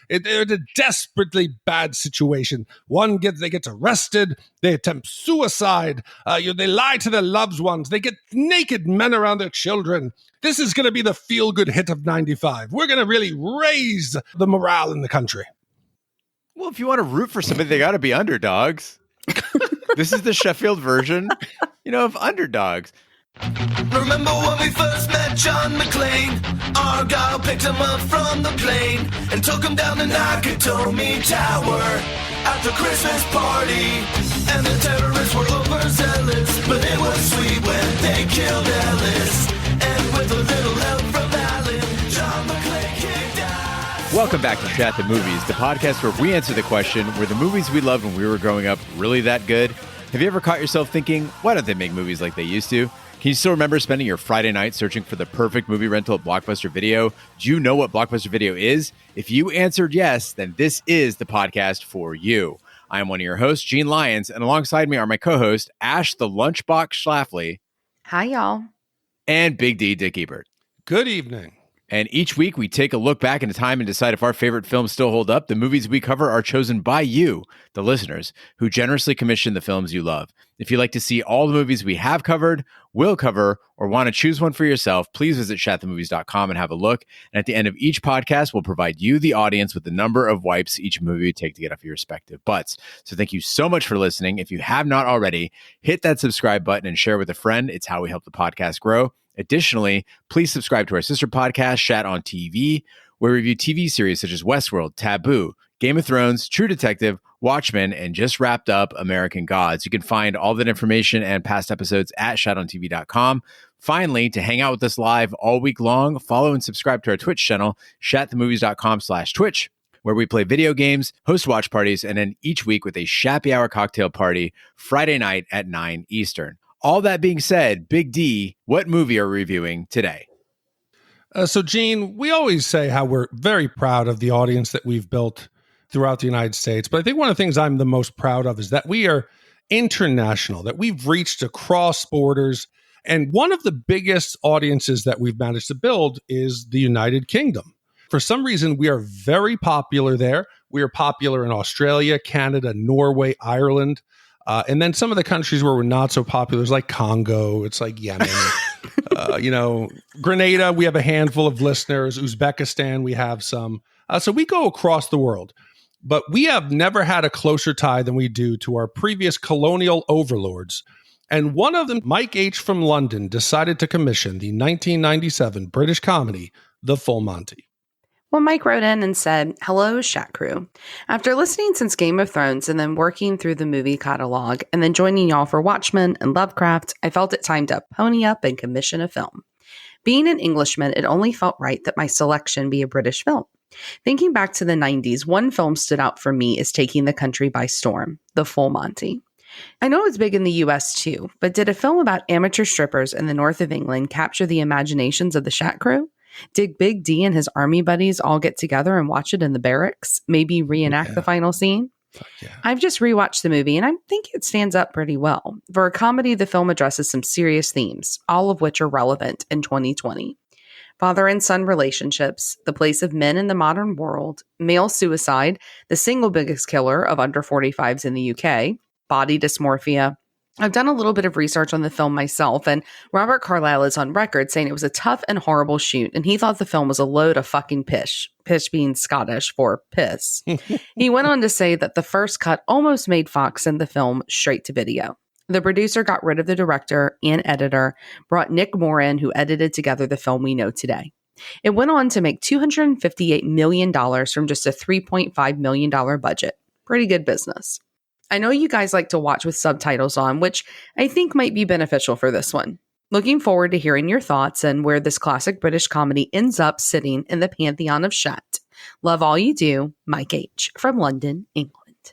They're in a desperately bad situation. They get arrested. They attempt suicide. They lie to their loved ones. They get naked men around their children. This is going to be the feel-good hit of 95. We're going to really raise the morale in the country. Well, if you want to root for somebody, they got to be underdogs. This is the Sheffield version, of underdogs. Remember when we first met John McClane? Argyle picked him up from the plane and took him down the Nakatomi Tower at the Christmas party. And the terrorists were overzealous, but it was sweet when they killed Ellis. And with a little help from Alan, John McClane kicked ass. Welcome back to Chat the Movies, the podcast where we answer the question, were the movies we loved when we were growing up really that good? Have you ever caught yourself thinking, why don't they make movies like they used to? Can you still remember spending your Friday night searching for the perfect movie rental at Blockbuster Video? Do you know what Blockbuster Video is? If you answered yes, then this is the podcast for you. I am one of your hosts, Gene Lyons, and alongside me are my co-host, Ash the Lunchbox Schlafly. Hi, y'all. And Big D, Dick Ebert. Good evening. And each week we take a look back into time and decide if our favorite films still hold up. The movies we cover are chosen by you, the listeners, who generously commission the films you love. If you'd like to see all the movies we have covered, will cover, or want to choose one for yourself, please visit shatthemovies.com and have a look. And at the end of each podcast, we'll provide you, the audience, with the number of wipes each movie would take to get off your respective butts. So thank you so much for listening. If you have not already, hit that subscribe button and share with a friend. It's how we help the podcast grow. Additionally, please subscribe to our sister podcast, Shat on TV, where we review TV series such as Westworld, Taboo, Game of Thrones, True Detective, Watchmen, and just wrapped up American Gods. You can find all that information and past episodes at shatontv.com. Finally, to hang out with us live all week long, follow and subscribe to our Twitch channel, shatthemovies.com/Twitch, where we play video games, host watch parties, and end each week with a Shappy Hour cocktail party Friday night at 9 Eastern. All that being said, Big D, what movie are we reviewing today? So, Gene, we always say how we're very proud of the audience that we've built throughout the United States. But I think one of the things I'm the most proud of is that we are international, that we've reached across borders. And one of the biggest audiences that we've managed to build is the United Kingdom. For some reason, we are very popular there. We are popular in Australia, Canada, Norway, Ireland. And then some of the countries where we're not so popular is like Congo, it's like Yemen, Grenada, we have a handful of listeners. Uzbekistan, we have some. So we go across the world. But we have never had a closer tie than we do to our previous colonial overlords. And one of them, Mike H. from London, decided to commission the 1997 British comedy, The Full Monty. Well, Mike wrote in and said, "Hello, Shat Crew. After listening since Game of Thrones and then working through the movie catalog and then joining y'all for Watchmen and Lovecraft, I felt it time to pony up and commission a film. Being an Englishman, it only felt right that my selection be a British film. Thinking back to the 90s, one film stood out for me as taking the country by storm, The Full Monty. I know it's big in the US too, but did a film about amateur strippers in the north of England capture the imaginations of the Shat Crew? Did Big D and his army buddies all get together and watch it in the barracks? Maybe reenact the final scene? Yeah. I've just rewatched the movie and I think it stands up pretty well. For a comedy, the film addresses some serious themes, all of which are relevant in 2020. Father and son relationships, the place of men in the modern world, male suicide, the single biggest killer of under 45s in the UK, body dysmorphia. I've done a little bit of research on the film myself, and Robert Carlyle is on record saying it was a tough and horrible shoot, and he thought the film was a load of fucking pish. Pish being Scottish for piss. He went on to say that the first cut almost made Fox send the film straight to video. The producer got rid of the director and editor, brought Nick Moore in, who edited together the film we know today. It went on to make $258 million from just a $3.5 million budget. Pretty good business. I know you guys like to watch with subtitles on, which I think might be beneficial for this one. Looking forward to hearing your thoughts and where this classic British comedy ends up sitting in the pantheon of Shat. Love all you do, Mike H. from London, England.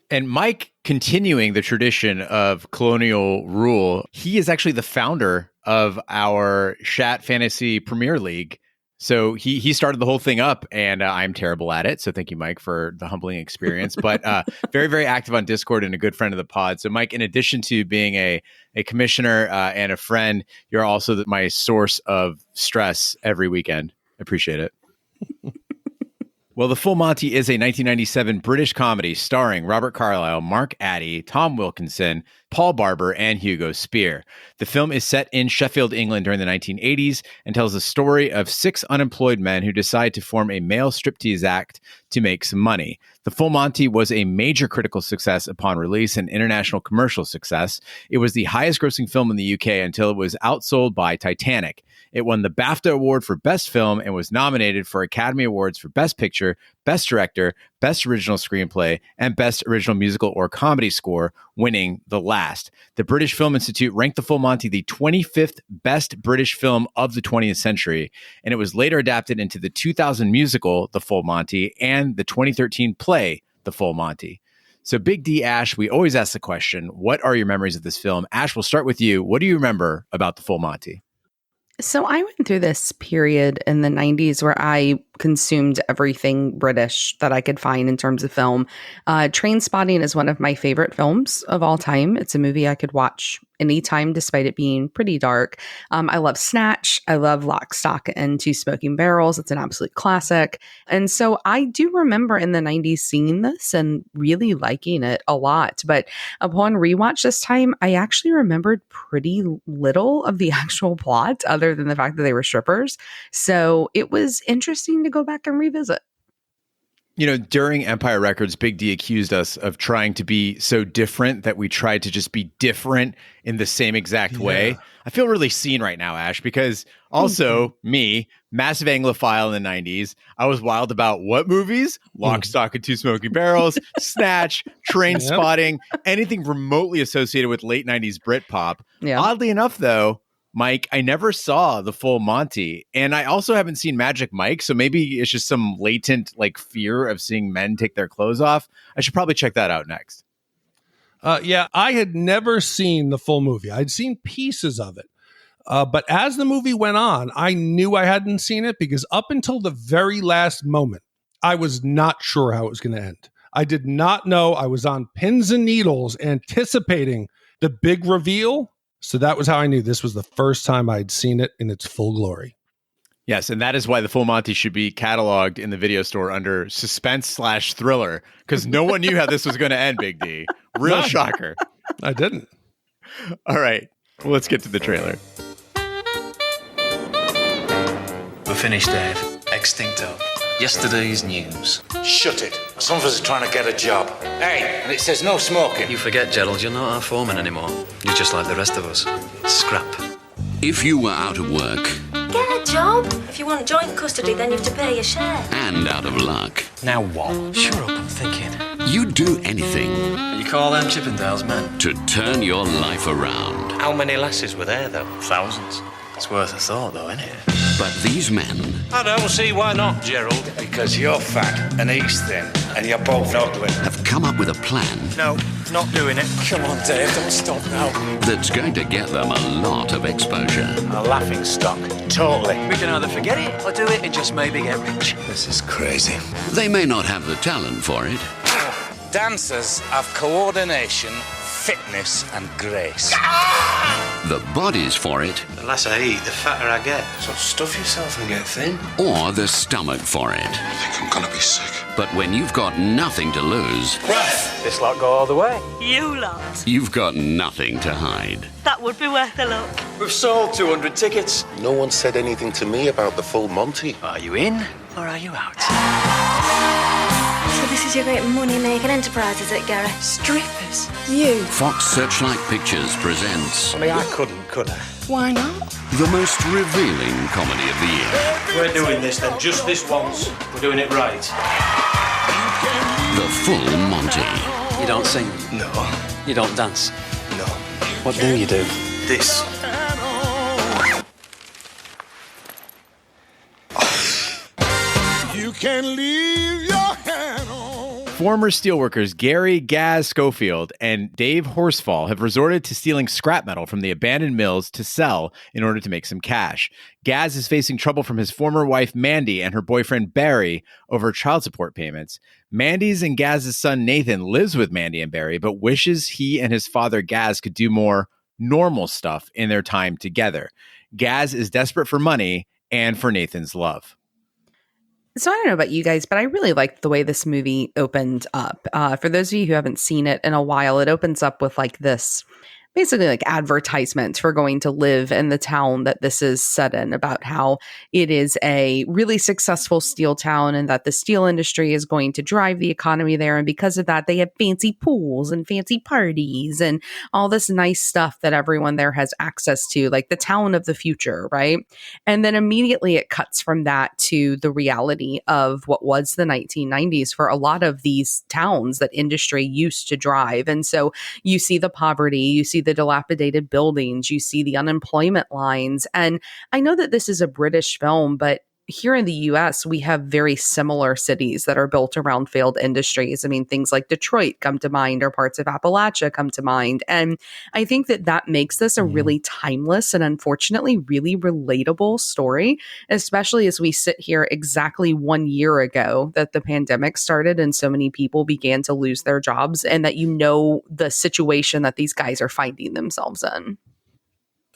And Mike, continuing the tradition of colonial rule, he is actually the founder of our Shat Fantasy Premier League. So he started the whole thing up, and I'm terrible at it. So thank you, Mike, for the humbling experience. But very, very active on Discord and a good friend of the pod. So Mike, in addition to being a commissioner and a friend, you're also my source of stress every weekend. Appreciate it. Well, The Full Monty is a 1997 British comedy starring Robert Carlyle, Mark Addy, Tom Wilkinson, Paul Barber, and Hugo Spear. The film is set in Sheffield, England during the 1980s and tells the story of 6 unemployed men who decide to form a male strip-tease act to make some money. The Full Monty was a major critical success upon release and international commercial success. It was the highest grossing film in the UK until it was outsold by Titanic. It won the Bafta Award for Best Film and was nominated for Academy Awards for Best Picture, Best Director, Best Original Screenplay, and Best Original Musical or Comedy Score, winning the last. The British Film Institute ranked The Full Monty the 25th best British film of the 20th century, and it was later adapted into the 2000 musical, The Full Monty, and the 2013 play, The Full Monty. So Big D, Ash, we always ask the question, what are your memories of this film? Ash, we'll start with you. What do you remember about The Full Monty? So I went through this period in the 90s where I consumed everything British that I could find in terms of film. Trainspotting is one of my favorite films of all time. It's a movie I could watch anytime, despite it being pretty dark. I love Snatch. I love Lock, Stock, and Two Smoking Barrels. It's an absolute classic. And so I do remember in the 90s seeing this and really liking it a lot. But upon rewatch this time, I actually remembered pretty little of the actual plot other than the fact that they were strippers. So it was interesting to go back and revisit. You know, during Empire Records, Big D accused us of trying to be so different that we tried to just be different in the same exact way. I feel really seen right now, Ash, because also me, massive Anglophile in the 90s, I was wild about what movies? Lock, Stock, and Two Smoking Barrels, Snatch, Trainspotting, anything remotely associated with late 90s Britpop. Yeah. Oddly enough, though, Mike, I never saw The Full Monty, and I also haven't seen Magic Mike, so maybe it's just some latent like fear of seeing men take their clothes off. I should probably check that out next. Yeah, I had never seen the full movie. I'd seen pieces of it. But as the movie went on, I knew I hadn't seen it because up until the very last moment, I was not sure how it was going to end. I did not know. I was on pins and needles anticipating the big reveal. So that was how I knew this was the first time I'd seen it in its full glory. Yes, and that is why The Full Monty should be cataloged in the video store under suspense/thriller, because no one knew how this was going to end, Big D. Real shocker. I didn't. All right, well, let's get to the trailer. We're finished, Dave. Extincto. Yesterday's news. Shut it. Some of us are trying to get a job. Hey, and it says no smoking. You forget, Gerald, you're not our foreman anymore. You're just like the rest of us. Scrap. If you were out of work Get a job. If you want joint custody, then you have to pay your share. and out of luck, Now what? Shut up, I'm thinking. you'd do anything You call them Chippendales, man? to turn your life around. How many lasses were there, though? Thousands. It's worth a thought, though, isn't it? But these men I don't see why not, Gerald. Because you're fat and he's thin, and you're both ugly. have come up with a plan No, not doing it. Come on, Dave, don't stop now. that's going to get them a lot of exposure. A laughing stock. Totally. We can either forget it or do it and just maybe get rich. This is crazy. They may not have the talent for it, Dancers have coordination, fitness, and grace. the bodies for it, The less I eat, the fatter I get. So stuff yourself and get thin. or the stomach for it. I think I'm gonna be sick. But when you've got nothing to lose, This lot go all the way. You lot. you've got nothing to hide. That would be worth a look. We've sold 200 tickets. No one said anything to me about the full Monty. Are you in or are you out? So this is your great money-making enterprise, is it, Gary? Strippers? You? Fox Searchlight Pictures presents I mean, I couldn't, could I? Why not? the most revealing comedy of the year. We're doing this then, just this once. We're doing it right. The Full Monty. You don't sing. No. You don't dance. No. What do you do? This. You can leave your hand on. Former steelworkers Gary Gaz Schofield and Dave Horsfall have resorted to stealing scrap metal from the abandoned mills to sell in order to make some cash. Gaz is facing trouble from his former wife Mandy and her boyfriend Barry over child support payments. Mandy's and Gaz's son Nathan lives with Mandy and Barry, but wishes he and his father Gaz could do more normal stuff in their time together. Gaz is desperate for money and for Nathan's love. So I don't know about you guys, but I really liked the way this movie opened up. For those of you who haven't seen it in a while, it opens up with like this basically like advertisement for going to live in the town that this is set in, about how it is a really successful steel town and that the steel industry is going to drive the economy there. And because of that, they have fancy pools and fancy parties and all this nice stuff that everyone there has access to, like the town of the future, right? And then immediately it cuts from that to the reality of what was the 1990s for a lot of these towns that industry used to drive. And so you see the poverty, you see the dilapidated buildings, you see the unemployment lines. And I know that this is a British film, but here in the US, we have very similar cities that are built around failed industries. I mean, things like Detroit come to mind, or parts of Appalachia come to mind. And I think that that makes this a really timeless and unfortunately really relatable story, especially as we sit here exactly 1 year ago that the pandemic started and so many people began to lose their jobs, and that you know the situation that these guys are finding themselves in.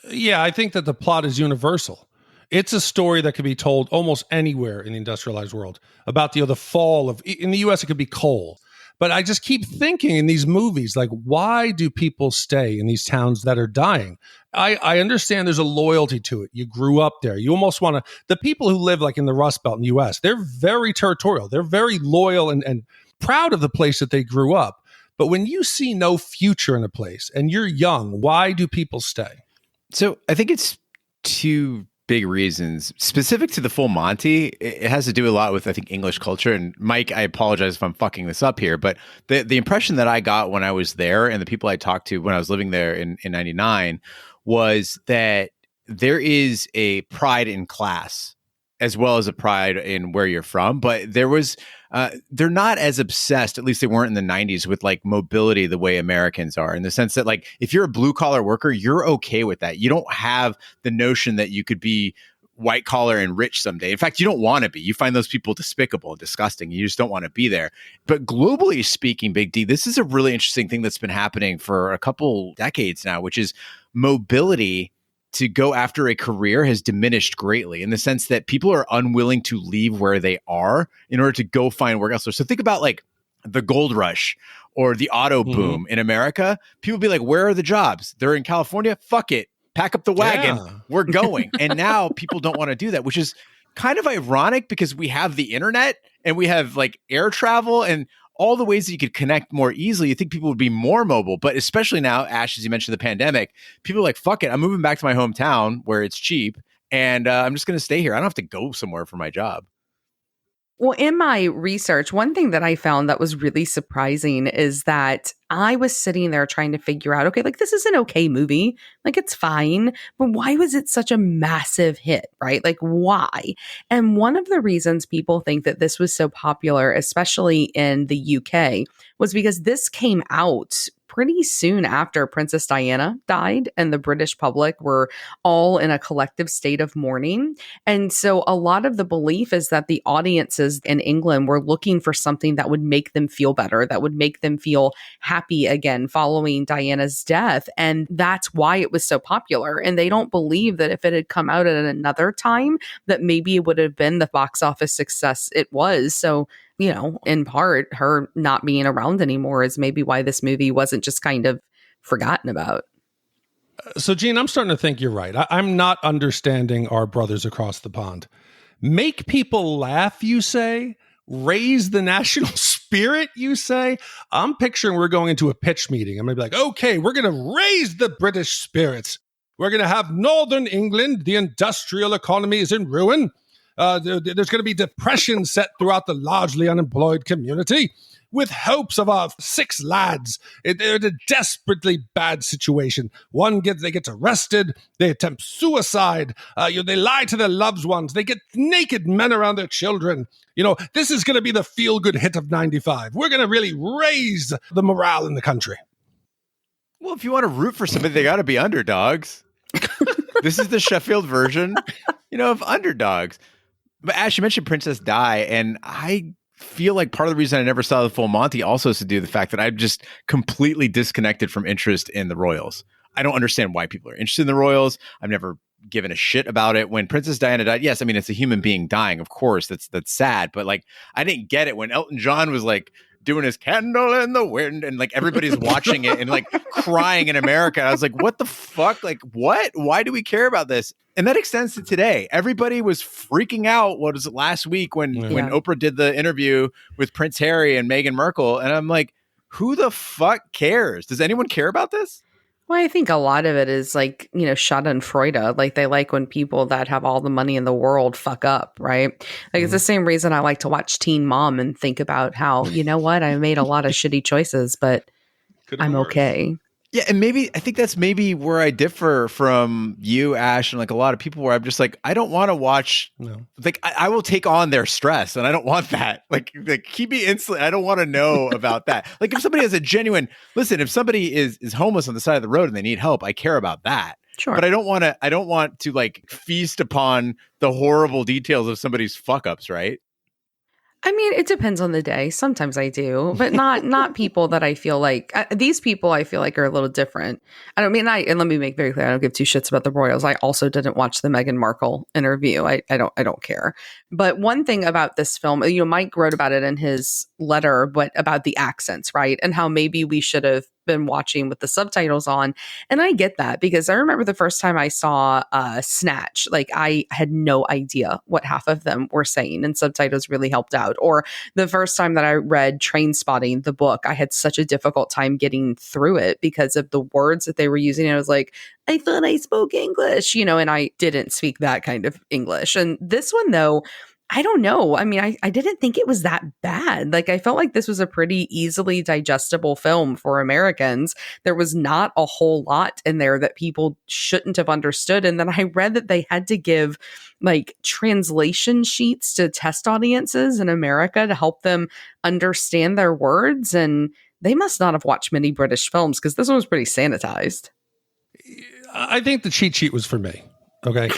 Yeah, I think that the plot is universal. It's a story that could be told almost anywhere in the industrialized world about the fall of, in the US, it could be coal. But I just keep thinking in these movies, like, why do people stay in these towns that are dying? I understand there's a loyalty to it. You grew up there. You almost want to, the people who live like in the Rust Belt in the US, they're very territorial. They're very loyal and proud of the place that they grew up. But when you see no future in a place and you're young, why do people stay? So I think it's two big reasons specific to the full Monty. It has to do a lot with, I think, English culture. And Mike, I apologize if I'm fucking this up here, but the impression that I got when I was there and the people I talked to when I was living there in 99 was that there is a pride in class as well as a pride in where you're from. But there was, they're not as obsessed, at least they weren't in the 90s, with like mobility the way Americans are, in the sense that like if you're a blue collar worker, you're okay with that. You don't have the notion that you could be white collar and rich someday. In fact, you don't want to be. You find those people despicable and disgusting. You just don't want to be there. But globally speaking, Big D, this is a really interesting thing that's been happening for a couple decades now, which is mobility to go after a career has diminished greatly, in the sense that people are unwilling to leave where they are in order to go find work elsewhere. So think about like the gold rush or the auto boom in America. People be like, where are the jobs? They're in California. Fuck it. Pack up the wagon. Yeah. We're going. And now people don't want to do that, which is kind of ironic because we have the internet and we have like air travel and all the ways that you could connect more easily. You think people would be more mobile, but especially now, Ash, as you mentioned, the pandemic, people are like, fuck it, I'm moving back to my hometown where it's cheap, and I'm just going to stay here. I don't have to go somewhere for my job. Well, in my research, one thing that I found that was really surprising is that I was sitting there trying to figure out, okay, like this is an okay movie, like it's fine, but why was it such a massive hit, right? Like why? And one of the reasons people think that this was so popular, especially in the UK, was because this came out pretty soon after Princess Diana died and the British public were all in a collective state of mourning. And so a lot of the belief is that the audiences in England were looking for something that would make them feel better, that would make them feel happy again following Diana's death. And that's why it was so popular. And they don't believe that if it had come out at another time, that maybe it would have been the box office success it was. So, you know, in part, her not being around anymore is maybe why this movie wasn't just kind of forgotten about. So, Gene, I'm starting to think you're right. I'm not understanding our brothers across the pond. Make people laugh, you say? Raise the national spirit, you say? I'm picturing we're going into a pitch meeting. I'm going to be like, okay, we're going to raise the British spirits. We're going to have Northern England. The industrial economy is in ruin. There's going to be depression set throughout the largely unemployed community, with hopes of our 6 lads. They're in a desperately bad situation. They get arrested. They attempt suicide. They lie to their loved ones. They get naked men around their children. You know, this is going to be the feel-good hit of 95. We're going to really raise the morale in the country. Well, if you want to root for somebody, they got to be underdogs. This is the Sheffield version, of underdogs. But Ash, you mentioned Princess Di, and I feel like part of the reason I never saw the full Monty also has to do with the fact that I'm just completely disconnected from interest in the Royals. I don't understand why people are interested in the Royals. I've never given a shit about it. When Princess Diana died, yes, I mean, it's a human being dying, of course, that's sad, but like, I didn't get it when Elton John was like doing his Candle in the Wind and like everybody's watching it and like crying in America. I was like, what the fuck? Like, what? Why do we care about this? And that extends to today. Everybody was freaking out. What was it last week when Oprah did the interview with Prince Harry and Meghan Markle? And I'm like, who the fuck cares? Does anyone care about this? Well, I think a lot of it is like, Schadenfreude. Like they like when people that have all the money in the world fuck up, right? Like it's the same reason I like to watch Teen Mom and think about how, you know what, I made a lot of shitty choices, but I'm okay. Yeah, and I think that's maybe where I differ from you, Ash, and like a lot of people where I'm just like, I don't want to watch, like I will take on their stress and I don't want that. Like keep me insulin. I don't want to know about that. Like if somebody has a genuine, if somebody is homeless on the side of the road and they need help, I care about that. Sure. But I don't want to like feast upon the horrible details of somebody's fuck ups, right? I mean, it depends on the day. Sometimes I do, but not people that I feel like these people I feel like are a little different. And let me make very clear, I don't give two shits about the royals. I also didn't watch the Meghan Markle interview. I don't care. But one thing about this film, Mike wrote about it in his letter, but about the accents, right? And how maybe we should have been watching with the subtitles on. And I get that because I remember the first time I saw Snatch, like I had no idea what half of them were saying, and subtitles really helped out. Or the first time that I read Trainspotting, the book, I had such a difficult time getting through it because of the words that they were using. I was like, I thought I spoke English, and I didn't speak that kind of English. And this one, though, I don't know. I mean, I didn't think it was that bad. Like, I felt like this was a pretty easily digestible film for Americans. There was not a whole lot in there that people shouldn't have understood. And then I read that they had to give like translation sheets to test audiences in America to help them understand their words. And they must not have watched many British films because this one was pretty sanitized. I think the cheat sheet was for me. Okay.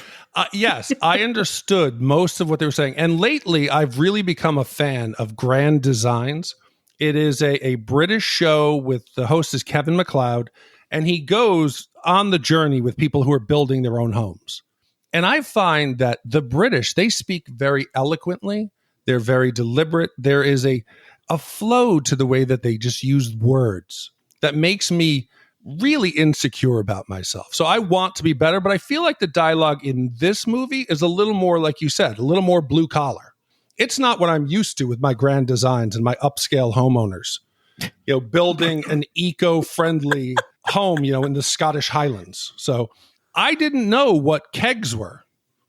Yes, I understood most of what they were saying. And lately, I've really become a fan of Grand Designs. It is a British show with the host is Kevin MacLeod, and he goes on the journey with people who are building their own homes. And I find that the British, they speak very eloquently. They're very deliberate. There is a flow to the way that they just use words that makes me really insecure about myself. So I want to be better, but I feel like the dialogue in this movie is a little more, like you said, a little more blue collar. It's not what I'm used to with my Grand Designs and my upscale homeowners, building an eco-friendly home, in the Scottish Highlands. So I didn't know what kegs were.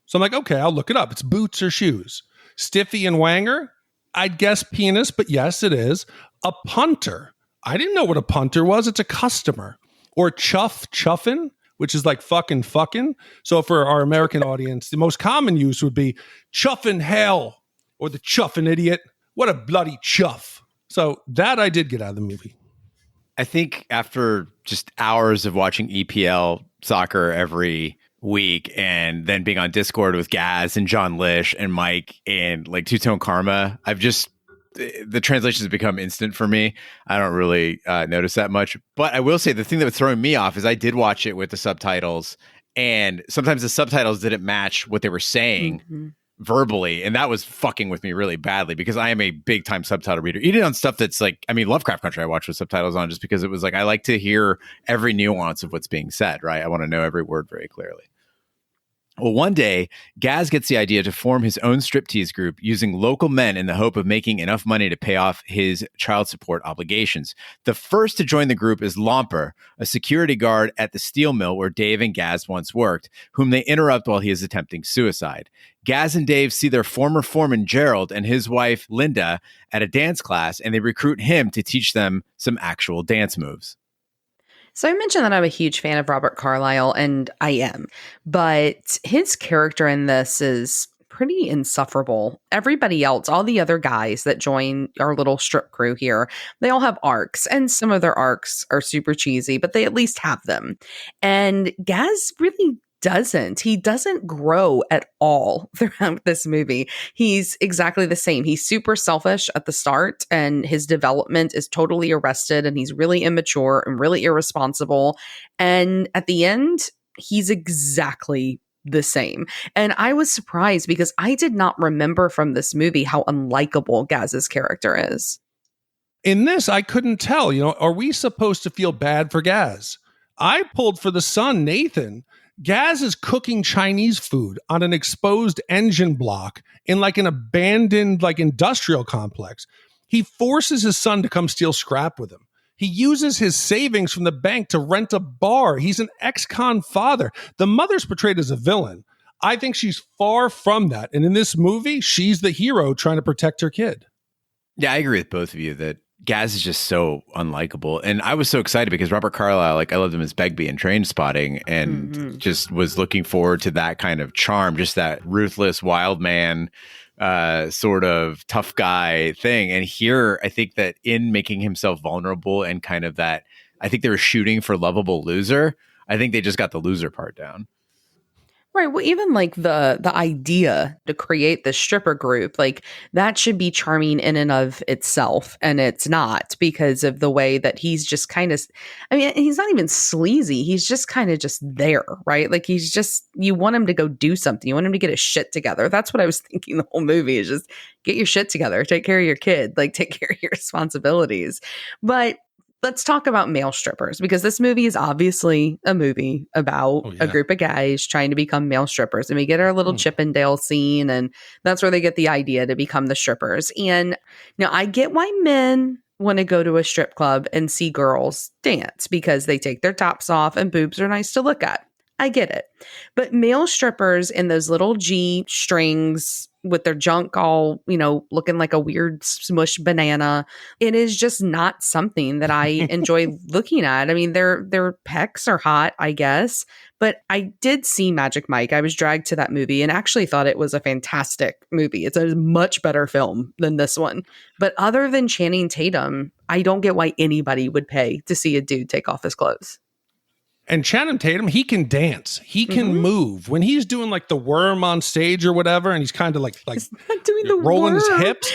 So I'm like, okay, I'll look it up. It's boots or shoes. Stiffy and Wanger, I'd guess penis, but yes, it is. A punter. I didn't know what a punter was. It's a customer. Or chuffin, which is like fucking. So for our American audience, the most common use would be chuffin hell or the chuffin idiot. What a bloody chuff. So that I did get out of the movie. I think after just hours of watching EPL soccer every week and then being on Discord with Gaz and John Lish and Mike and like Two-Tone Karma, the translations have become instant for me. I don't really notice that much. But I will say the thing that was throwing me off is I did watch it with the subtitles, and sometimes the subtitles didn't match what they were saying verbally. And that was fucking with me really badly because I am a big time subtitle reader. Even on stuff that's like, Lovecraft Country I watched with subtitles on just because it was like, I like to hear every nuance of what's being said, right? I want to know every word very clearly. Well, one day, Gaz gets the idea to form his own strip-tease group using local men in the hope of making enough money to pay off his child support obligations. The first to join the group is Lomper, a security guard at the steel mill where Dave and Gaz once worked, whom they interrupt while he is attempting suicide. Gaz and Dave see their former foreman, Gerald, and his wife, Linda, at a dance class, and they recruit him to teach them some actual dance moves. So I mentioned that I'm a huge fan of Robert Carlyle, and I am, but his character in this is pretty insufferable. Everybody else, all the other guys that join our little strip crew here, they all have arcs, and some of their arcs are super cheesy, but they at least have them. And Gaz really doesn't. He doesn't grow at all throughout this movie. He's exactly the same. He's super selfish at the start, and his development is totally arrested, and he's really immature and really irresponsible. And at the end, he's exactly the same. And I was surprised because I did not remember from this movie how unlikable Gaz's character is. In this, I couldn't tell, are we supposed to feel bad for Gaz? I pulled for the son, Nathan. Gaz is cooking Chinese food on an exposed engine block in like an abandoned like industrial complex. He forces his son to come steal scrap with him. He uses his savings from the bank to rent a bar. He's an ex-con father. The mother's portrayed as a villain. I think she's far from that. And in this movie, she's the hero trying to protect her kid. Yeah, I agree with both of you that Gaz is just so unlikable. And I was so excited because Robert Carlyle, like I loved him as Begbie in Train Spotting and just was looking forward to that kind of charm, just that ruthless wild man, sort of tough guy thing. And here, I think that in making himself vulnerable and kind of that, I think they were shooting for lovable loser. I think they just got the loser part down. Right. Well, even like the idea to create the stripper group, like that should be charming in and of itself. And it's not because of the way that he's just kind of, I mean, he's not even sleazy. He's just kind of just there, right? Like he's just, you want him to go do something. You want him to get his shit together. That's what I was thinking the whole movie is just get your shit together, take care of your kid, like take care of your responsibilities. But let's talk about male strippers because this movie is obviously a movie about a group of guys trying to become male strippers. And we get our little Chippendale scene, and that's where they get the idea to become the strippers. And now I get why men want to go to a strip club and see girls dance because they take their tops off and boobs are nice to look at. I get it. But male strippers in those little G strings with their junk all, looking like a weird smushed banana, it is just not something that I enjoy looking at. I mean, their pecs are hot, I guess. But I did see Magic Mike. I was dragged to that movie and actually thought it was a fantastic movie. It's a much better film than this one. But other than Channing Tatum, I don't get why anybody would pay to see a dude take off his clothes. And Channing Tatum, he can dance. He can move. When he's doing like the worm on stage or whatever, and he's kind of like doing the rolling worm. his hips,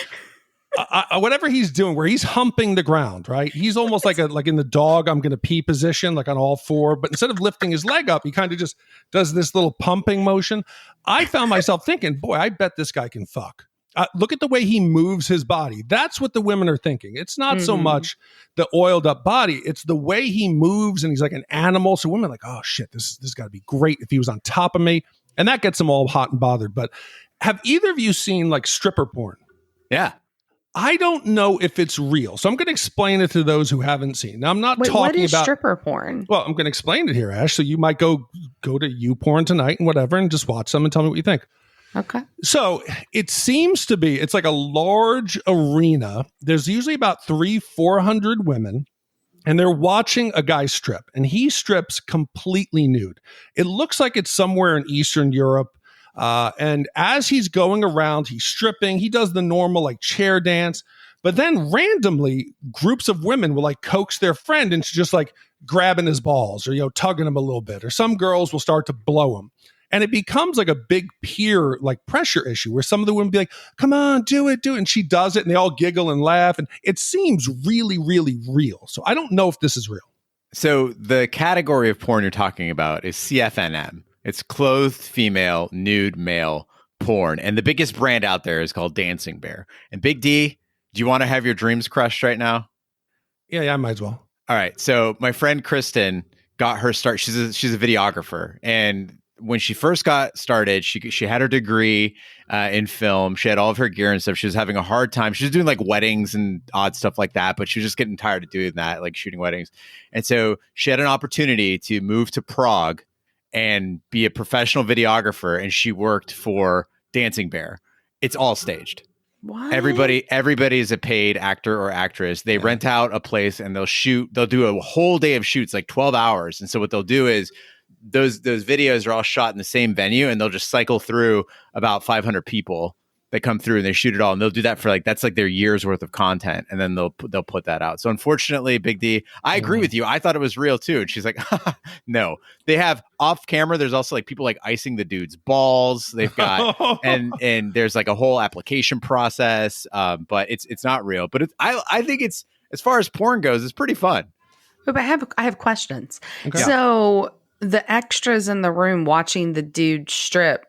whatever he's doing, where he's humping the ground, right? He's almost like in the dog, I'm going to pee position, like on all four. But instead of lifting his leg up, he kind of just does this little pumping motion. I found myself thinking, boy, I bet this guy can fuck. Look at the way he moves his body. That's what the women are thinking. It's not so much the oiled up body. It's the way he moves and he's like an animal. So women are like, oh shit, this got to be great if he was on top of me. And that gets them all hot and bothered. But have either of you seen like stripper porn? Yeah. I don't know if it's real. So I'm going to explain it to those who haven't seen. Now, I'm not talking what is about stripper porn. Well, I'm going to explain it here, Ash. So you might go to YouPorn tonight and whatever and just watch them and tell me what you think. Okay. So it seems to be, it's like a large arena. There's usually about 300-400 women, and they're watching a guy strip, and he strips completely nude. It looks like it's somewhere in Eastern Europe. And as he's going around, he's stripping. He does the normal like chair dance, but then randomly groups of women will like coax their friend into just like grabbing his balls or, tugging him a little bit, or some girls will start to blow him. And it becomes like a big peer like pressure issue where some of the women be like, come on, do it. And she does it and they all giggle and laugh. And it seems really, really real. So I don't know if this is real. So the category of porn you're talking about is CFNM. It's clothed female, nude male porn. And the biggest brand out there is called Dancing Bear. And Big D, do you want to have your dreams crushed right now? Yeah, I might as well. All right. So my friend Kristen got her start. She's a videographer. And when she first got started, she had her degree in film. She had all of her gear and stuff. She was having a hard time. She was doing like weddings and odd stuff like that, but she was just getting tired of doing that, like shooting weddings. And so she had an opportunity to move to Prague and be a professional videographer. And she worked for Dancing Bear. It's all staged. What? Everybody is a paid actor or actress. They rent out a place and they'll do a whole day of shoots, like 12 hours. And so what they'll do is those videos are all shot in the same venue, and they'll just cycle through about 500 people that come through, and they shoot it all. And they'll do that for that's like their year's worth of content, and then they'll put that out. So unfortunately, Big D, I agree with you. I thought it was real too. And she's like, no. They have off camera. There's also like people like icing the dude's balls. They've got and there's like a whole application process. But it's not real. But I think it's, as far as porn goes, it's pretty fun. But I have questions. Okay. So The extras in the room watching the dude strip,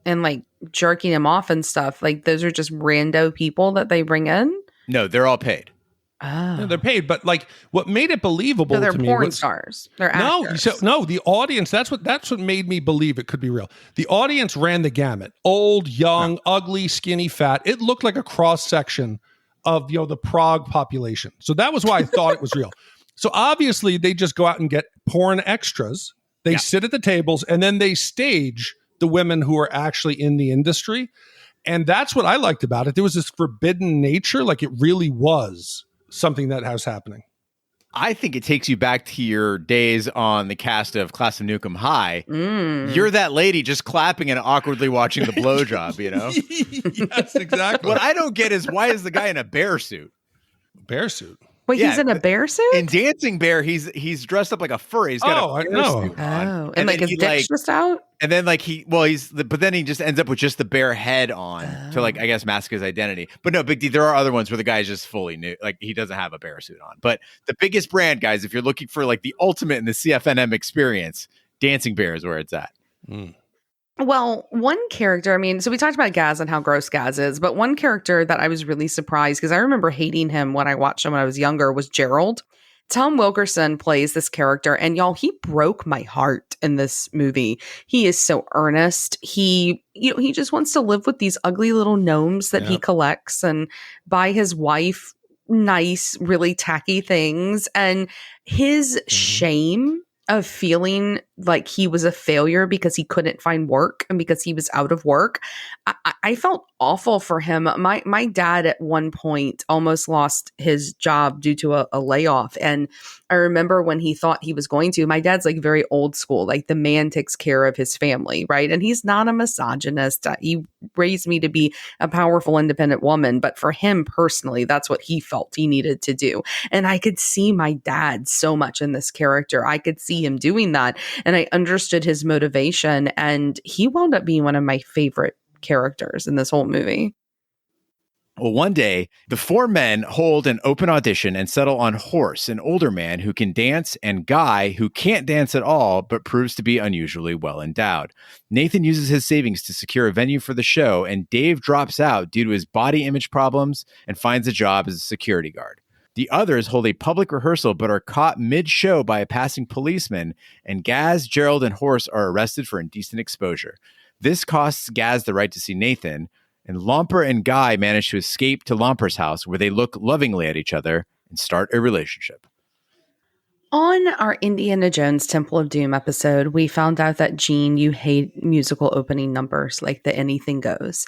and jerking him off and stuff, like those are just rando people that they bring in? No, they're all paid. Oh. Yeah, they're paid, but like what made it believable So they're to me porn was stars. They're no, actors. the audience. That's what made me believe it could be real. The audience ran the gamut: old, young, ugly, skinny, fat. It looked like a cross section of the Prague population. So that was why I thought it was real. So obviously they just go out and get porn extras. They sit at the tables and then they stage the women who are actually in the industry. And that's what I liked about it. There was this forbidden nature, like it really was something that was happening. I think it takes you back to your days on the cast of Class of Nukem High. You're that lady just clapping and awkwardly watching the blowjob, Yes, exactly. What I don't get is why is the guy in a bear suit? Bear suit? Wait, he's in a bear suit? In Dancing Bear, he's dressed up like a furry. He's got a bear suit on. Oh, and like his dick's just out? And then but then he just ends up with just the bear head on to I guess mask his identity. But no, Big D, there are other ones where the guy's just fully nude. Like he doesn't have a bear suit on. But the biggest brand, guys, if you're looking for like the ultimate in the CFNM experience, Dancing Bear is where it's at. Well, one character, so we talked about Gaz and how gross Gaz is, but one character that I was really surprised, because I remember hating him when I watched him when I was younger, was Gerald. Tom Wilkinson plays this character, and y'all, he broke my heart in this movie. He is so earnest. He just wants to live with these ugly little gnomes that he collects and buy his wife nice, really tacky things. And his shame of feeling like he was a failure because he couldn't find work and because he was out of work. I felt awful for him. My dad at one point almost lost his job due to a layoff. And I remember when he thought he was going to, my dad's like very old school, like the man takes care of his family, right? And he's not a misogynist. He raised me to be a powerful, independent woman. But for him personally, that's what he felt he needed to do. And I could see my dad so much in this character. I could see him doing that. And I understood his motivation. And he wound up being one of my favorite characters in this whole movie. Well, one day, the four men hold an open audition and settle on Horse, an older man who can dance, and Guy, who can't dance at all, but proves to be unusually well endowed. Nathan uses his savings to secure a venue for the show, and Dave drops out due to his body image problems and finds a job as a security guard. The others hold a public rehearsal, but are caught mid-show by a passing policeman, and Gaz, Gerald, and Horse are arrested for indecent exposure. This costs Gaz the right to see Nathan, and Lomper and Guy manage to escape to Lomper's house, where they look lovingly at each other and start a relationship. On our Indiana Jones Temple of Doom episode, we found out that, Gene, you hate musical opening numbers like the Anything Goes.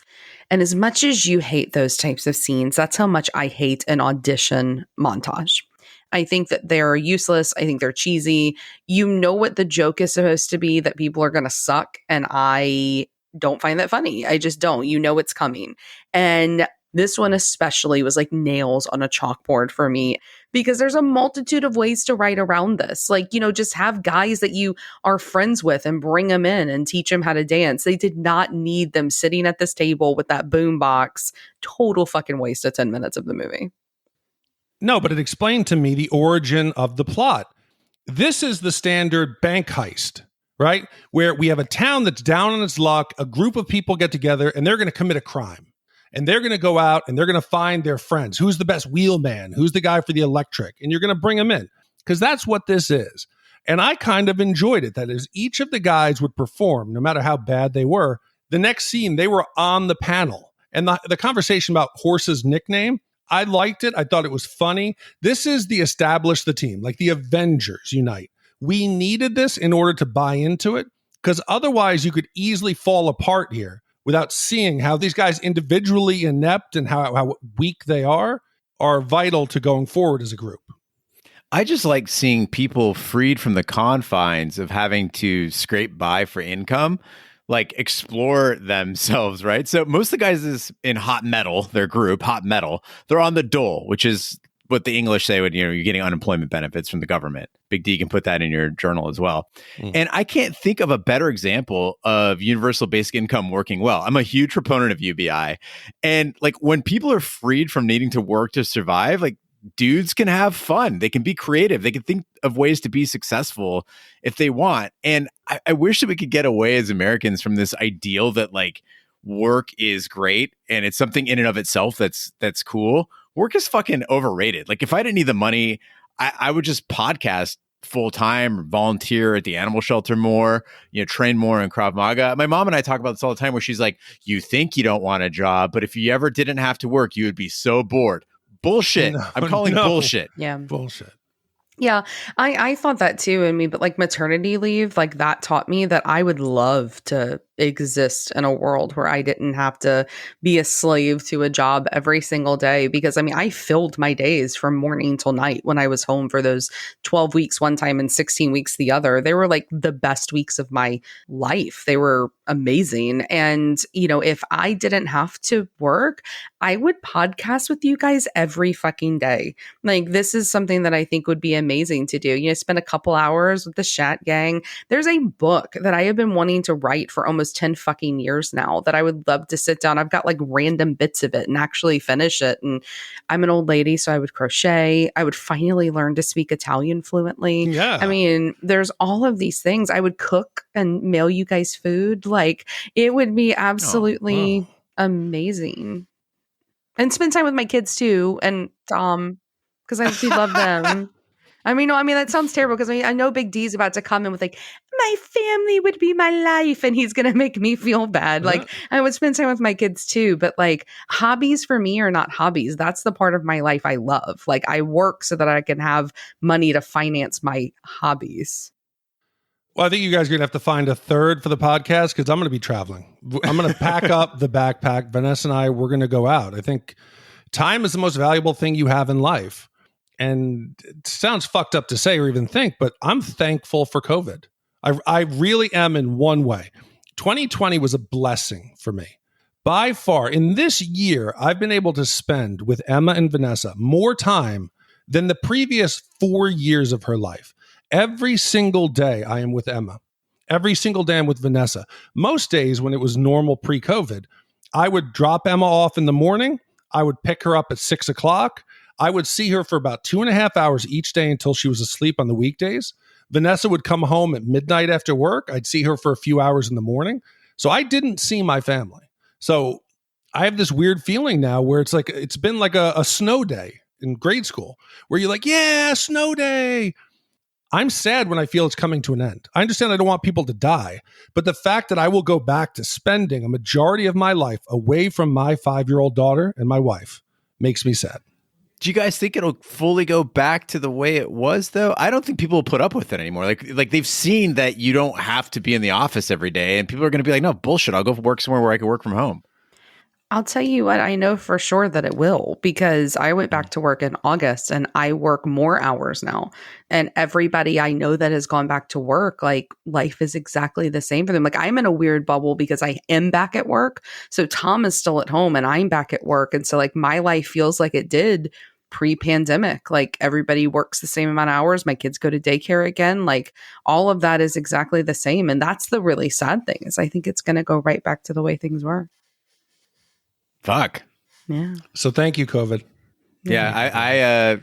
And as much as you hate those types of scenes, that's how much I hate an audition montage. I think that they're useless. I think they're cheesy. You know what the joke is supposed to be, that people are going to suck. And I don't find that funny. I just don't. You know it's coming. And this one especially was like nails on a chalkboard for me, because there's a multitude of ways to write around this. Like, just have guys that you are friends with and bring them in and teach them how to dance. They did not need them sitting at this table with that boom box. Total fucking waste of 10 minutes of the movie. No, but it explained to me the origin of the plot. This is the standard bank heist, right? Where we have a town that's down on its luck, a group of people get together, and they're going to commit a crime. And they're going to go out and they're going to find their friends. Who's the best wheelman? Who's the guy for the electric? And you're going to bring them in, because that's what this is. And I kind of enjoyed it. That is, each of the guys would perform, no matter how bad they were. The next scene, they were on the panel. And the conversation about Horse's nickname, I liked it. I thought it was funny. This is the establish the team, like the Avengers unite. We needed this in order to buy into it, because otherwise you could easily fall apart here without seeing how these guys, individually inept and how weak they are vital to going forward as a group. I just like seeing people freed from the confines of having to scrape by for income, like explore themselves, right? So most of the guys is in Hot Metal, their group, Hot Metal, they're on the dole, which is what the English say when you're getting unemployment benefits from the government. Big D can put that in your journal as well. And I can't think of a better example of universal basic income working well. I'm a huge proponent of UBI. And like when people are freed from needing to work to survive, like dudes can have fun. They can be creative. They can think of ways to be successful if they want. And I wish that we could get away as Americans from this ideal that like work is great and it's something in and of itself that's cool. Work is fucking overrated. Like if I didn't need the money, I would just podcast full time, volunteer at the animal shelter more, train more in Krav Maga. My mom and I talk about this all the time where she's like, you think you don't want a job, but if you ever didn't have to work, you would be so bored. Bullshit. No, I'm calling bullshit. Yeah. Bullshit. Yeah, I thought that too. I mean, but like maternity leave, like that taught me that I would love to exist in a world where I didn't have to be a slave to a job every single day. Because I mean, I filled my days from morning till night when I was home for those 12 weeks one time and 16 weeks the other. They were like the best weeks of my life. They were amazing. And, if I didn't have to work, I would podcast with you guys every fucking day. Like, this is something that I think would be amazing to do. Spend a couple hours with the Shat gang. There's a book that I have been wanting to write for almost 10 fucking years now that I would love to sit down. I've got like random bits of it and actually finish it. And I'm an old lady, so I would crochet. I would finally learn to speak Italian fluently. Yeah. I mean, there's all of these things. I would cook and mail you guys food. Like, it would be absolutely amazing. And spend time with my kids too. And because I do love them. I mean, that sounds terrible because I know Big D's about to come in with like, my family would be my life, and he's going to make me feel bad. Like, I would spend time with my kids too, but like hobbies for me are not hobbies. That's the part of my life I love. Like, I work so that I can have money to finance my hobbies. Well, I think you guys are going to have to find a third for the podcast because I'm going to be traveling. I'm going to pack up the backpack. Vanessa and I, we're going to go out. I think time is the most valuable thing you have in life. And it sounds fucked up to say or even think, but I'm thankful for COVID. I really am in one way. 2020 was a blessing for me. By far, in this year, I've been able to spend with Emma and Vanessa more time than the previous 4 years of her life. Every single day I am with Emma. Every single day I'm with Vanessa. Most days when it was normal pre-COVID, I would drop Emma off in the morning. I would pick her up at 6 o'clock. I would see her for about 2.5 hours each day until she was asleep on the weekdays. Vanessa would come home at midnight after work. I'd see her for a few hours in the morning. So I didn't see my family. So I have this weird feeling now where it's been like a snow day in grade school where you're like, yeah, snow day. I'm sad when I feel it's coming to an end. I understand I don't want people to die, but the fact that I will go back to spending a majority of my life away from my 5-year-old daughter and my wife makes me sad. Do you guys think it'll fully go back to the way it was, though? I don't think people will put up with it anymore. Like they've seen that you don't have to be in the office every day, and people are going to be like, no, bullshit, I'll go work somewhere where I can work from home. I'll tell you what, I know for sure that it will, because I went back to work in August and I work more hours now. And everybody I know that has gone back to work, like, life is exactly the same for them. Like, I'm in a weird bubble because I am back at work. So Tom is still at home and I'm back at work. And so like my life feels like it did pre-pandemic. Like, everybody works the same amount of hours. My kids go to daycare again. Like, all of that is exactly the same. And that's the really sad thing, is I think it's going to go right back to the way things were. Fuck. Yeah. So thank you, COVID. Yeah.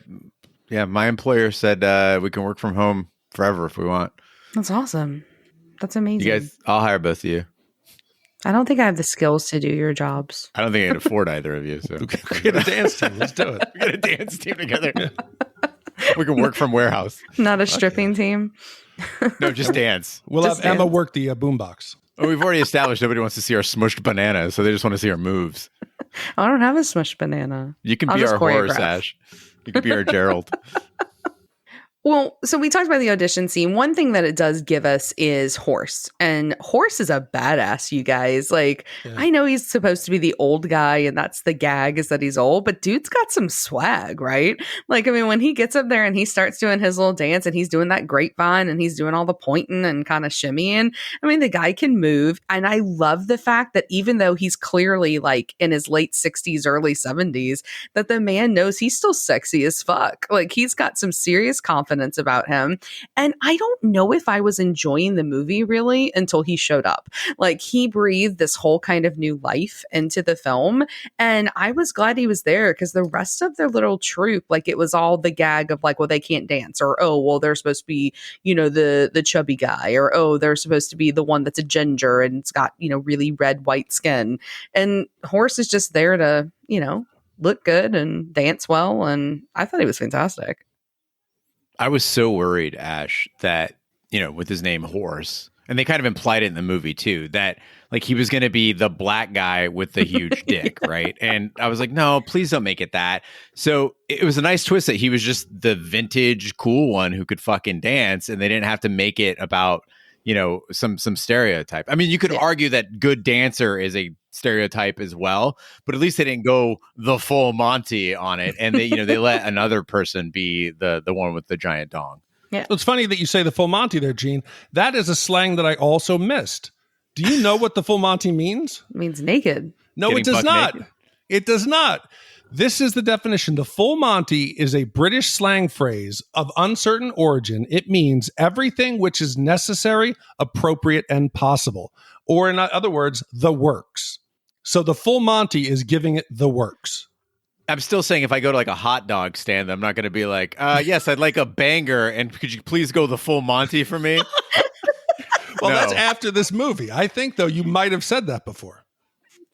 My employer said we can work from home forever if we want. That's awesome. That's amazing. You guys, I'll hire both of you. I don't think I have the skills to do your jobs. I don't think I can afford either of you. So Get a dance team. Let's do it. we get a dance team together. We can work from warehouse. Not a stripping team. No, just dance. We'll Just have Emma dance. work the boombox. Well, we've already established nobody wants to see our smushed bananas, so they just want to see our moves. I don't have a smushed banana. You can I'll be just our horror choreograph. Sash. You can be our Gerald. Well, so we talked about the audition scene. One thing that it does give us is Horse. And Horse is a badass, you guys. Like, Yeah. I know he's supposed to be the old guy, and that's the gag, is that he's old, but dude's got some swag, right? Like, I mean, when he gets up there and he starts doing his little dance and he's doing that grapevine and he's doing all the pointing and kind of shimmying, I mean, the guy can move. And I love the fact that even though he's clearly like in his late 60s, early 70s, that the man knows he's still sexy as fuck. Like, he's got some serious confidence. confidence about him. And I don't know if I was enjoying the movie really until he showed up. Like, he breathed this whole kind of new life into the film. And I was glad he was there, because the rest of their little troupe, like, it was all the gag of like, well, they can't dance, or, oh, well, they're supposed to be, you know, the chubby guy, or, oh, they're supposed to be the one that's a ginger and it's got, you know, really red, white skin. And Horse is just there to, you know, look good and dance well. And I thought he was fantastic. I was so worried, Ash, that, you know, with his name Horse, and they kind of implied it in the movie too, that like he was going to be the black guy with the huge dick, right? And I was like, no, please don't make it that. So it was a nice twist that he was just the vintage cool one who could fucking dance, and they didn't have to make it about, you know, some stereotype. I mean, you could argue that good dancer is a stereotype as well, but at least they didn't go the full Monty on it, and they, you know, they let another person be the one with the giant dong. Yeah. It's funny that you say the full Monty there, Gene. That is a slang that I also missed. Do you know what the full Monty means? It means naked. No, Getting it does buck not. naked? It does not. This is the definition. The full Monty is a British slang phrase of uncertain origin. It means everything which is necessary, appropriate, and possible. Or in other words, the works. So the full Monty is giving it the works. I'm still saying if I go to like a hot dog stand, I'm not going to be like, yes, I'd like a banger, and could you please go the full Monty for me? Well, No. that's after this movie. I think, though, you might have said that before.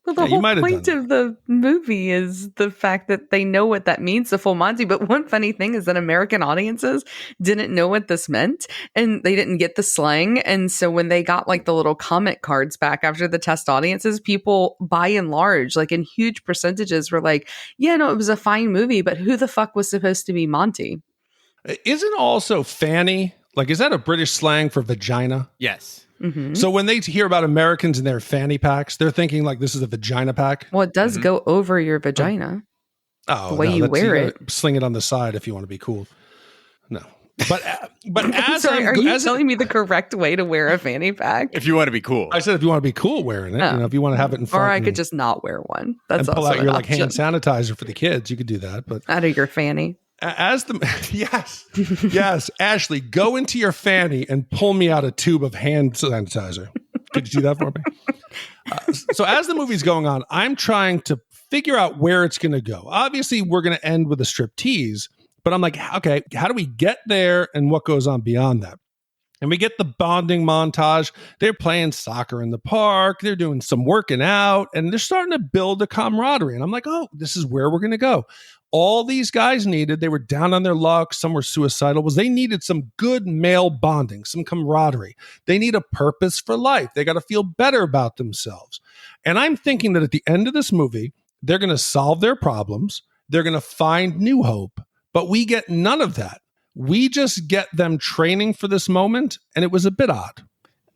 Well, the Yeah, you whole might have point done of the movie is the fact that they know what that means, the full Monty. But one funny thing is that American audiences didn't know what this meant, and they didn't get the slang. And so when they got like the little comment cards back after the test audiences, people by and large, like in huge percentages, were like, yeah, no, it was a fine movie, but who the fuck was supposed to be Monty? Isn't also fanny, like, is that a British slang for vagina? Yes. Mm-hmm. So when they hear about Americans and their fanny packs, they're thinking like this is a vagina pack. Well, it does go over your vagina. Oh, The way you that's- wear gotta sling it on the side if you want to be cool. No, but as Sorry, I'm, are you as telling me the correct way to wear a fanny pack? If you want to be cool. I said if you want to be cool wearing it, Oh. if you want to have it in front, Or I and- could just not wear one. and That's pull also out your an like hand option. sanitizer for the kids. You could do that, but Out of your fanny. as the yes, Ashley, go into your fanny and pull me out a tube of hand sanitizer. Could you do that for me? So as the movie's going on, I'm trying to figure out where it's going to go. Obviously, we're going to end with a strip-tease, but I'm like, okay, how do we get there and what goes on beyond that? And we get the bonding montage. They're playing soccer in the park. They're doing some working out, and they're starting to build a camaraderie. And I'm like, oh, this is where we're going to go. All these guys needed, they were down on their luck, some were suicidal, was they needed some good male bonding, some camaraderie. They need a purpose for life. They got to feel better about themselves. And I'm thinking that at the end of this movie, they're going to solve their problems. They're going to find new hope, but we get none of that. We just get them training for this moment, and it was a bit odd.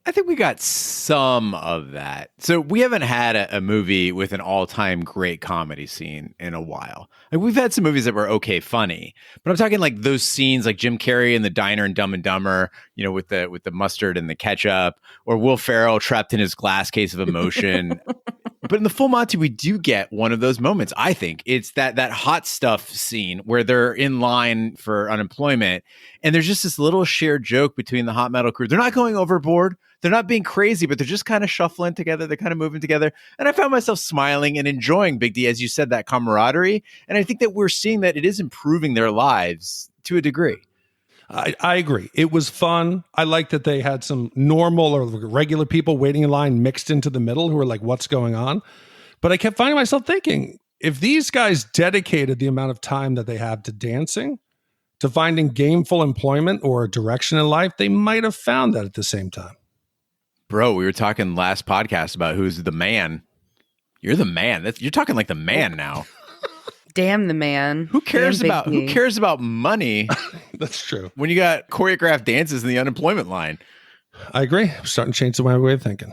I think we got some of that. So we haven't had a movie with an all-time great comedy scene in a while. Like, we've had some movies that were okay funny, but I'm talking like those scenes like Jim Carrey in the diner in Dumb and Dumber, you know, with the mustard and the ketchup, or Will Ferrell trapped in his glass case of emotion. But in the Full Monty, we do get one of those moments. I think it's that hot stuff scene where they're in line for unemployment, and there's just this little shared joke between the hot metal crew. They're not going overboard. They're not being crazy, but they're just kind of shuffling together. They're kind of moving together. And I found myself smiling and enjoying, Big D, as you said, that camaraderie. And I think that we're seeing that it is improving their lives to a degree. I agree. It was fun. I like that they had some normal or regular people waiting in line mixed into the middle who were like, what's going on? But I kept finding myself thinking, if these guys dedicated the amount of time that they have to dancing, to finding gainful employment or a direction in life, they might have found that at the same time. Bro, we were talking last podcast about who's the man. You're the man. You're talking like the man now. Damn the man. Who cares Damn Big about D. who cares about money That's true. when you got choreographed dances in the unemployment line? I agree. I'm starting to change my way of thinking.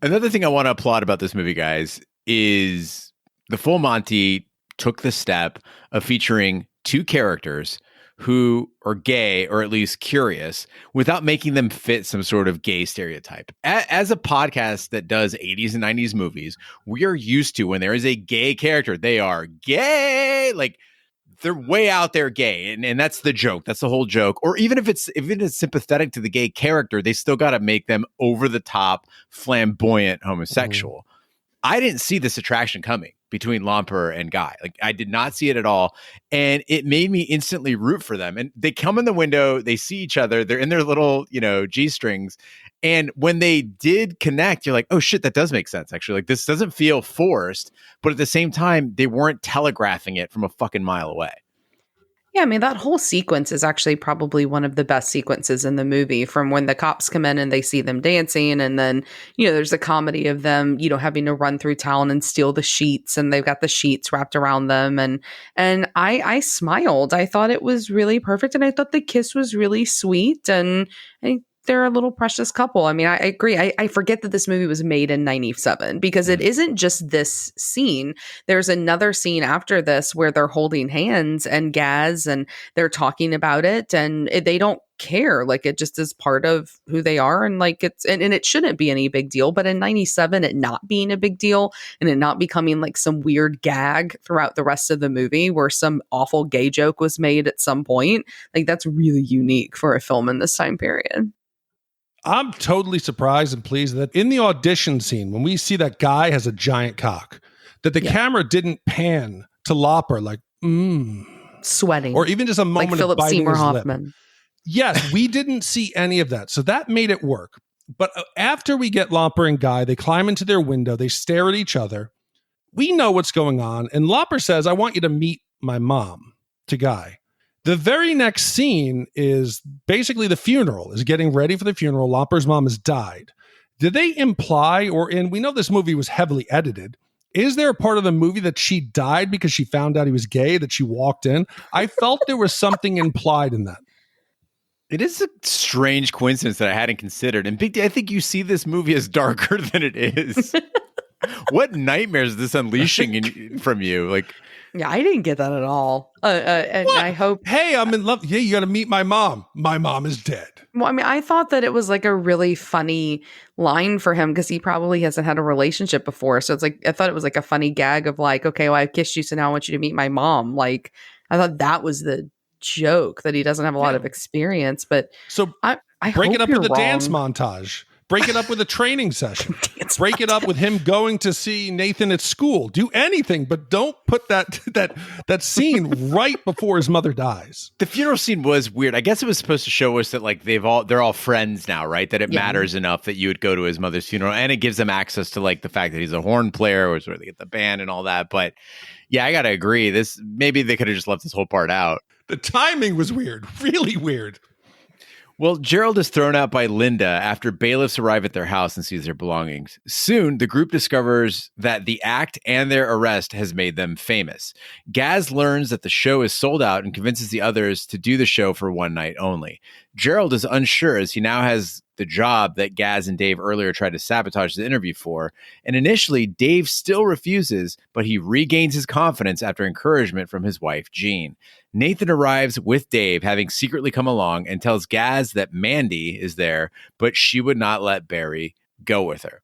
Another thing I want to applaud about this movie, guys, is the Full Monty took the step of featuring two characters who are gay or at least curious without making them fit some sort of gay stereotype. As a podcast that does 80s and 90s movies, we are used to when there is a gay character, they are gay. Like, they're way out there gay, and that's the joke. That's the whole joke. Or even if it's sympathetic to the gay character, they still got to make them over the top, flamboyant homosexual. I didn't see this attraction coming between Lomper and Guy. Like, I did not see it at all. And it made me instantly root for them. And they come in the window, they see each other, they're in their little, G-strings. And when they did connect, you're like, oh shit, that does make sense. Actually, like, this doesn't feel forced, but at the same time, they weren't telegraphing it from a fucking mile away. Yeah, I mean, that whole sequence is actually probably one of the best sequences in the movie, from when the cops come in and they see them dancing. And then, there's a comedy of them, having to run through town and steal the sheets, and they've got the sheets wrapped around them. And I smiled. I thought it was really perfect. And I thought the kiss was really sweet. And they're a little precious couple. I mean, I agree. I forget that this movie was made in 97, because it isn't just this scene. There's another scene after this where they're holding hands and Gaz, and they're talking about it, and they don't care. Like, it just is part of who they are. And like, and it shouldn't be any big deal, but in 97, it not being a big deal and it not becoming like some weird gag throughout the rest of the movie where some awful gay joke was made at some point, like, that's really unique for a film in this time period. I'm totally surprised and pleased that in the audition scene, when we see that Guy has a giant cock, that the camera didn't pan to Lopper like, sweating. Or even just a moment like Philip of biting Seymour his Hoffman. lip. Yes, we didn't see any of that. So that made it work. But after we get Lopper and Guy, they climb into their window, they stare at each other. We know what's going on. And Lopper says, I want you to meet my mom, to Guy. The very next scene is basically the funeral, is getting ready for the funeral. Lopper's mom has died. Did they imply, we know this movie was heavily edited. Is there a part of the movie that she died because she found out he was gay, that she walked in? I felt there was something implied in that. It is a strange coincidence that I hadn't considered. And Big D, I think you see this movie as darker than it is. What nightmares is this unleashing from you? Like, yeah, I didn't get that at all. And I hope. Hey, I'm in love. Yeah, you got to meet my mom. My mom is dead. Well, I mean, I thought that it was like a really funny line for him, because he probably hasn't had a relationship before. So it's like, I thought it was like a funny gag of like, okay, well, I kissed you, so now I want you to meet my mom. Like, I thought that was the joke, that he doesn't have a lot of experience. But so I break it up with a wrong. dance montage. Break it up with a training session. Break it up with him going to see Nathan at school. Do anything, but don't put that scene right before his mother dies. The funeral scene was weird. I guess it was supposed to show us that like they're all friends now, right? That it matters enough that you would go to his mother's funeral, and it gives them access to like the fact that he's a horn player, or where they get the band and all that. But yeah, I gotta agree. Maybe they could have just left this whole part out. The timing was weird, really weird. Well, Gerald is thrown out by Linda after bailiffs arrive at their house and sees their belongings. Soon, the group discovers that the act and their arrest has made them famous. Gaz learns that the show is sold out and convinces the others to do the show for one night only. Gerald is unsure, as he now has the job that Gaz and Dave earlier tried to sabotage the interview for. And initially, Dave still refuses, but he regains his confidence after encouragement from his wife, Jean. Nathan arrives with Dave, having secretly come along, and tells Gaz that Mandy is there, but she would not let Barry go with her.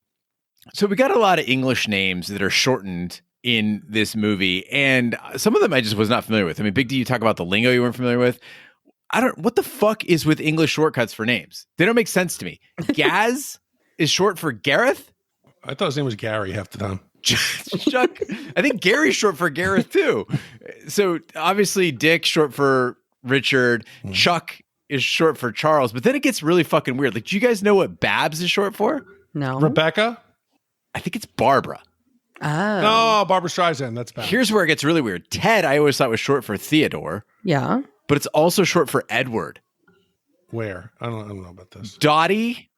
So we got a lot of English names that are shortened in this movie, and some of them I just was not familiar with. I mean, Big D, you talk about the lingo you weren't familiar with. What the fuck is with English shortcuts for names? They don't make sense to me. Gaz is short for Gareth? I thought his name was Gary half the time. Chuck, I think Gary's short for Gareth too. So obviously Dick short for Richard. Chuck is short for Charles. But then it gets really fucking weird. Like, do you guys know what Babs is short for? No. Rebecca? I think it's Barbara. Oh. No, Barbara Streisand. That's bad. Here's where it gets really weird. Ted, I always thought was short for Theodore. Yeah. But it's also short for Edward. Where? I don't know about this. Dottie.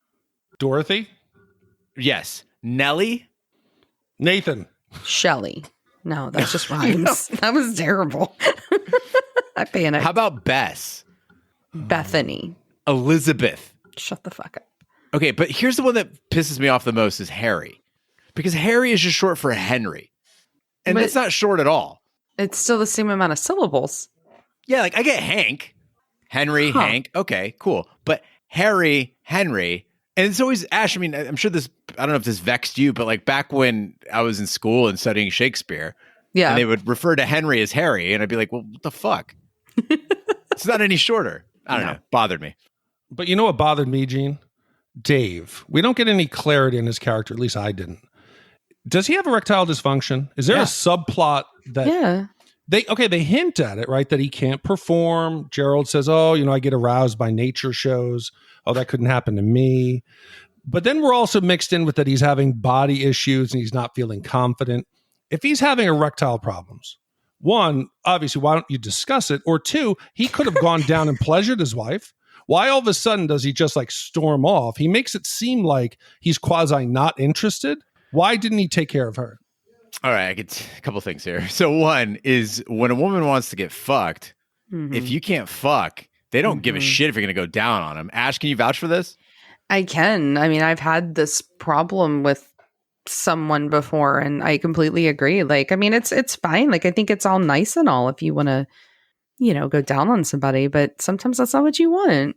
Dorothy? Yes. Nellie. Nathan. Shelley. No, that's just rhymes. That was terrible. I panicked. How about Bess? Bethany. Elizabeth. Shut the fuck up. Okay, but here's the one that pisses me off the most is Harry. Because Harry is just short for Henry. And that's not short at all. It's still the same amount of syllables. Yeah, like I get Hank. Henry, Hank. Okay, cool. But Harry, Henry. And it's always, Ash, I mean, I'm sure this, I don't know if this vexed you, but like back when I was in school and studying Shakespeare, Yeah. And they would refer to Henry as Harry. And I'd be like, well, what the fuck? It's not any shorter. I don't know. Bothered me. But you know what bothered me, Gene? Dave. We don't get any clarity in his character. At least I didn't. Does he have erectile dysfunction? Is there a subplot that they hint at it, right? That he can't perform. Gerald says, oh, I get aroused by nature shows. Oh, that couldn't happen to me. But then we're also mixed in with that he's having body issues and he's not feeling confident. If he's having erectile problems, one, obviously, why don't you discuss it? Or two, he could have gone down and pleasured his wife. Why all of a sudden does he just like storm off? He makes it seem like he's quasi not interested. Why didn't he take care of her? All right, I get a couple things here. So one is when a woman wants to get fucked, if you can't fuck, they don't give a shit if you're going to go down on them. Ash, can you vouch for this? I can. I mean, I've had this problem with someone before, and I completely agree. Like, I mean, it's fine. Like, I think it's all nice and all if you want to, go down on somebody, but sometimes that's not what you want.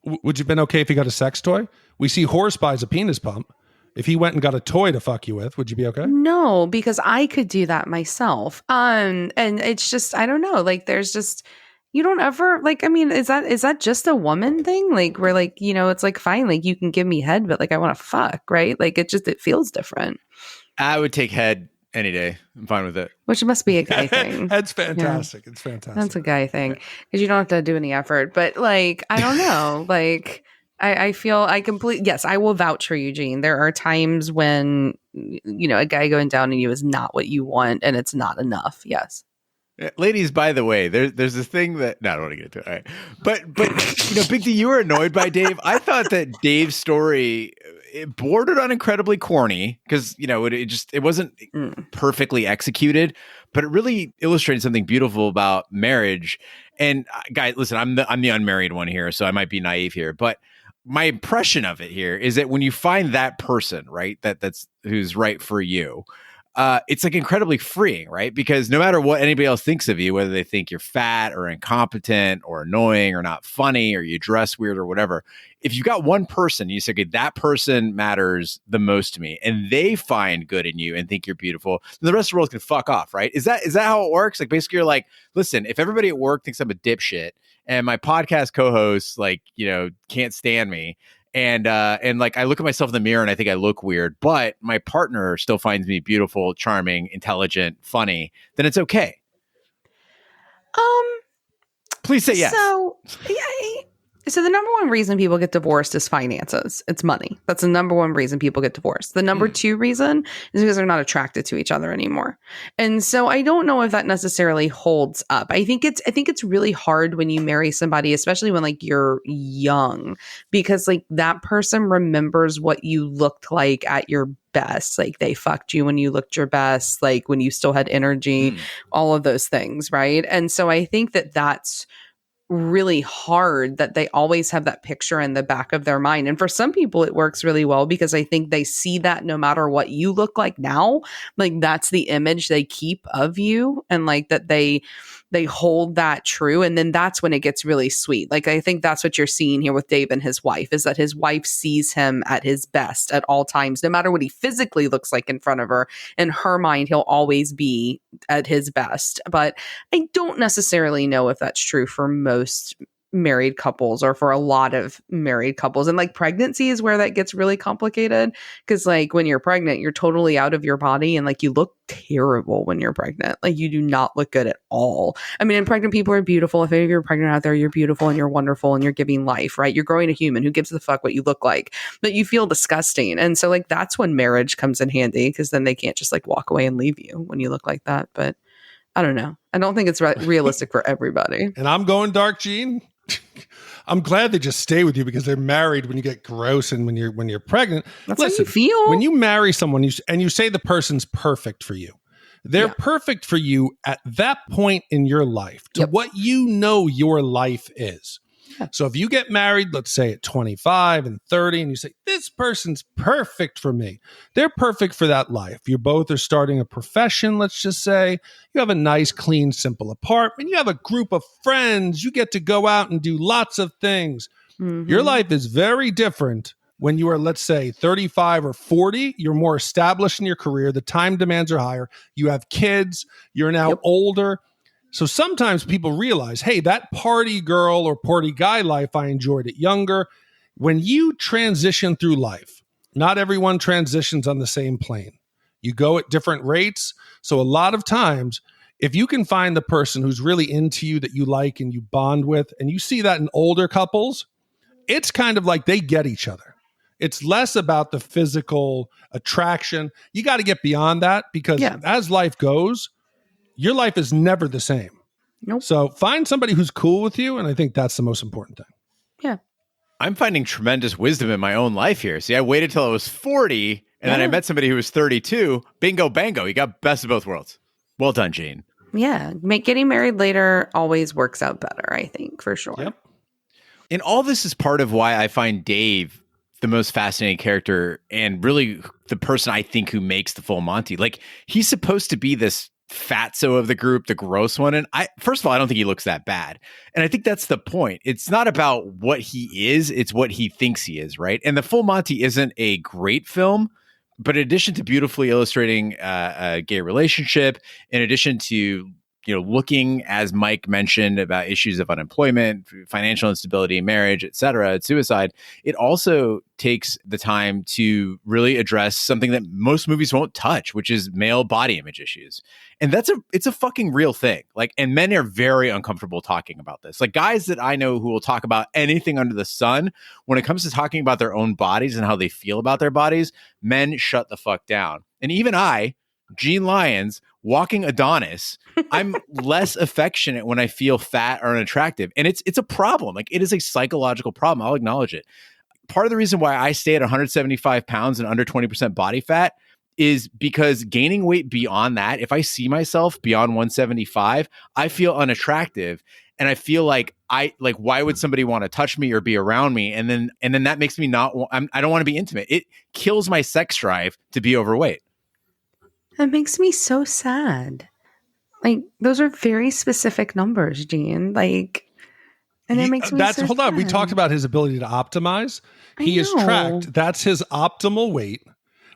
Would you have been okay if he got a sex toy? We see Horse buys a penis pump. If he went and got a toy to fuck you with, would you be okay? No, because I could do that myself. And it's just, I don't know. Like, there's just, you don't ever like, I mean, is that just a woman thing? Like, where like, it's like, fine, like you can give me head, but like, I want to fuck, right? Like, it feels different. I would take head any day. I'm fine with it. Which must be a guy thing. That's fantastic. Yeah. It's fantastic. That's a guy thing because you don't have to do any effort. But like, I don't know. Like, I feel yes, I will vouch for you, Gene. There are times when, a guy going down on you is not what you want and it's not enough. Yes. Ladies, by the way, there's this thing that, no, I don't want to get into it. All right. But Big D, you were annoyed by Dave. I thought that Dave's story, it bordered on incredibly corny because, it wasn't perfectly executed, but it really illustrated something beautiful about marriage. And guys, listen, I'm the unmarried one here, so I might be naive here, but my impression of it here is that when you find that person, right, that's who's right for you, it's like incredibly freeing, right? Because no matter what anybody else thinks of you, whether they think you're fat or incompetent or annoying or not funny or you dress weird or whatever, if you've got one person, you say, okay, that person matters the most to me, and they find good in you and think you're beautiful, then the rest of the world can fuck off, right? Is that how it works? Like, basically, you're like, listen, if everybody at work thinks I'm a dipshit and my podcast co-hosts, can't stand me, and like I look at myself in the mirror and I think I look weird, but my partner still finds me beautiful, charming, intelligent, funny, then it's okay. Please say yes. So the number one reason people get divorced is finances. It's money. That's the number one reason people get divorced. The number two reason is because they're not attracted to each other anymore. And so I don't know if that necessarily holds up. I think it's really hard when you marry somebody, especially when like you're young, because like that person remembers what you looked like at your best. Like they fucked you when you looked your best, like when you still had energy, all of those things, right? And so I think that that's really hard that they always have that picture in the back of their mind. And for some people, it works really well because I think they see that no matter what you look like now, like that's the image they keep of you, and like that they hold that true. And then that's when it gets really sweet. Like, I think that's what you're seeing here with Dave and his wife, is that his wife sees him at his best at all times, no matter what he physically looks like in front of her. In her mind, he'll always be at his best. But I don't necessarily know if that's true for most married couples or for a lot of married couples. And like pregnancy is where that gets really complicated, because like when you're pregnant, you're totally out of your body and like you look terrible when you're pregnant. Like you do not look good at all. I mean, and pregnant people are beautiful. If any of you are pregnant out there, you're beautiful and you're wonderful and you're giving life, right? You're growing a human. Who gives a fuck what you look like? But you feel disgusting. And so like that's when marriage comes in handy, because then they can't just like walk away and leave you when you look like that. But I don't know. I don't think it's realistic for everybody. And I'm going dark, Gene. I'm glad they just stay with you because they're married when you get gross and when you're pregnant. That's Listen, how you feel. When you marry someone and you say the person's perfect for you, they're perfect for you at that point in your life, to what you know your life is. Yeah. So if you get married, let's say at 25 and 30, and you say, this person's perfect for me. They're perfect for that life. You both are starting a profession, let's just say. You have a nice, clean, simple apartment. You have a group of friends. You get to go out and do lots of things. Mm-hmm. Your life is very different When you are, let's say, 35 or 40, you're more established in your career. The time demands are higher. You have kids. You're now older. So sometimes people realize, hey, that party girl or party guy life, I enjoyed it younger. When you transition through life, not everyone transitions on the same plane. You go at different rates. So a lot of times, if you can find the person who's really into you that you like and you bond with, and you see that in older couples, it's kind of like they get each other. It's less about the physical attraction. You got to get beyond that because as life goes, your life is never the same. Nope. So find somebody who's cool with you, and I think that's the most important thing. Yeah. I'm finding tremendous wisdom in my own life here. See, I waited till I was 40, and then I met somebody who was 32. Bingo, bango. You got best of both worlds. Well done, Jane. Yeah. Getting married later always works out better, I think, for sure. Yep. And all this is part of why I find Dave the most fascinating character and really the person I think who makes the full Monty. Like, he's supposed to be this fatso of the group, the gross one. And first of all, I don't think he looks that bad. And I think that's the point. It's not about what he is, it's what he thinks he is, right? And the full Monty isn't a great film, but in addition to beautifully illustrating a gay relationship, in addition to looking, as Mike mentioned, about issues of unemployment, financial instability, marriage, et cetera, suicide, it also takes the time to really address something that most movies won't touch, which is male body image issues. And it's a fucking real thing. Like, and men are very uncomfortable talking about this. Like, guys that I know who will talk about anything under the sun, when it comes to talking about their own bodies and how they feel about their bodies, men shut the fuck down. And even I, Gene Lyons, walking Adonis, I'm less affectionate when I feel fat or unattractive. And it's a problem. Like, it is a psychological problem. I'll acknowledge it. Part of the reason why I stay at 175 pounds and under 20% body fat is because gaining weight beyond that, if I see myself beyond 175, I feel unattractive. And I feel like why would somebody want to touch me or be around me? And then that makes me I don't want to be intimate. It kills my sex drive to be overweight. That makes me so sad. Like, those are very specific numbers, Gene. Like, and it makes me so hold on. sad. We talked about his ability to optimize. He is tracked. That's his optimal weight,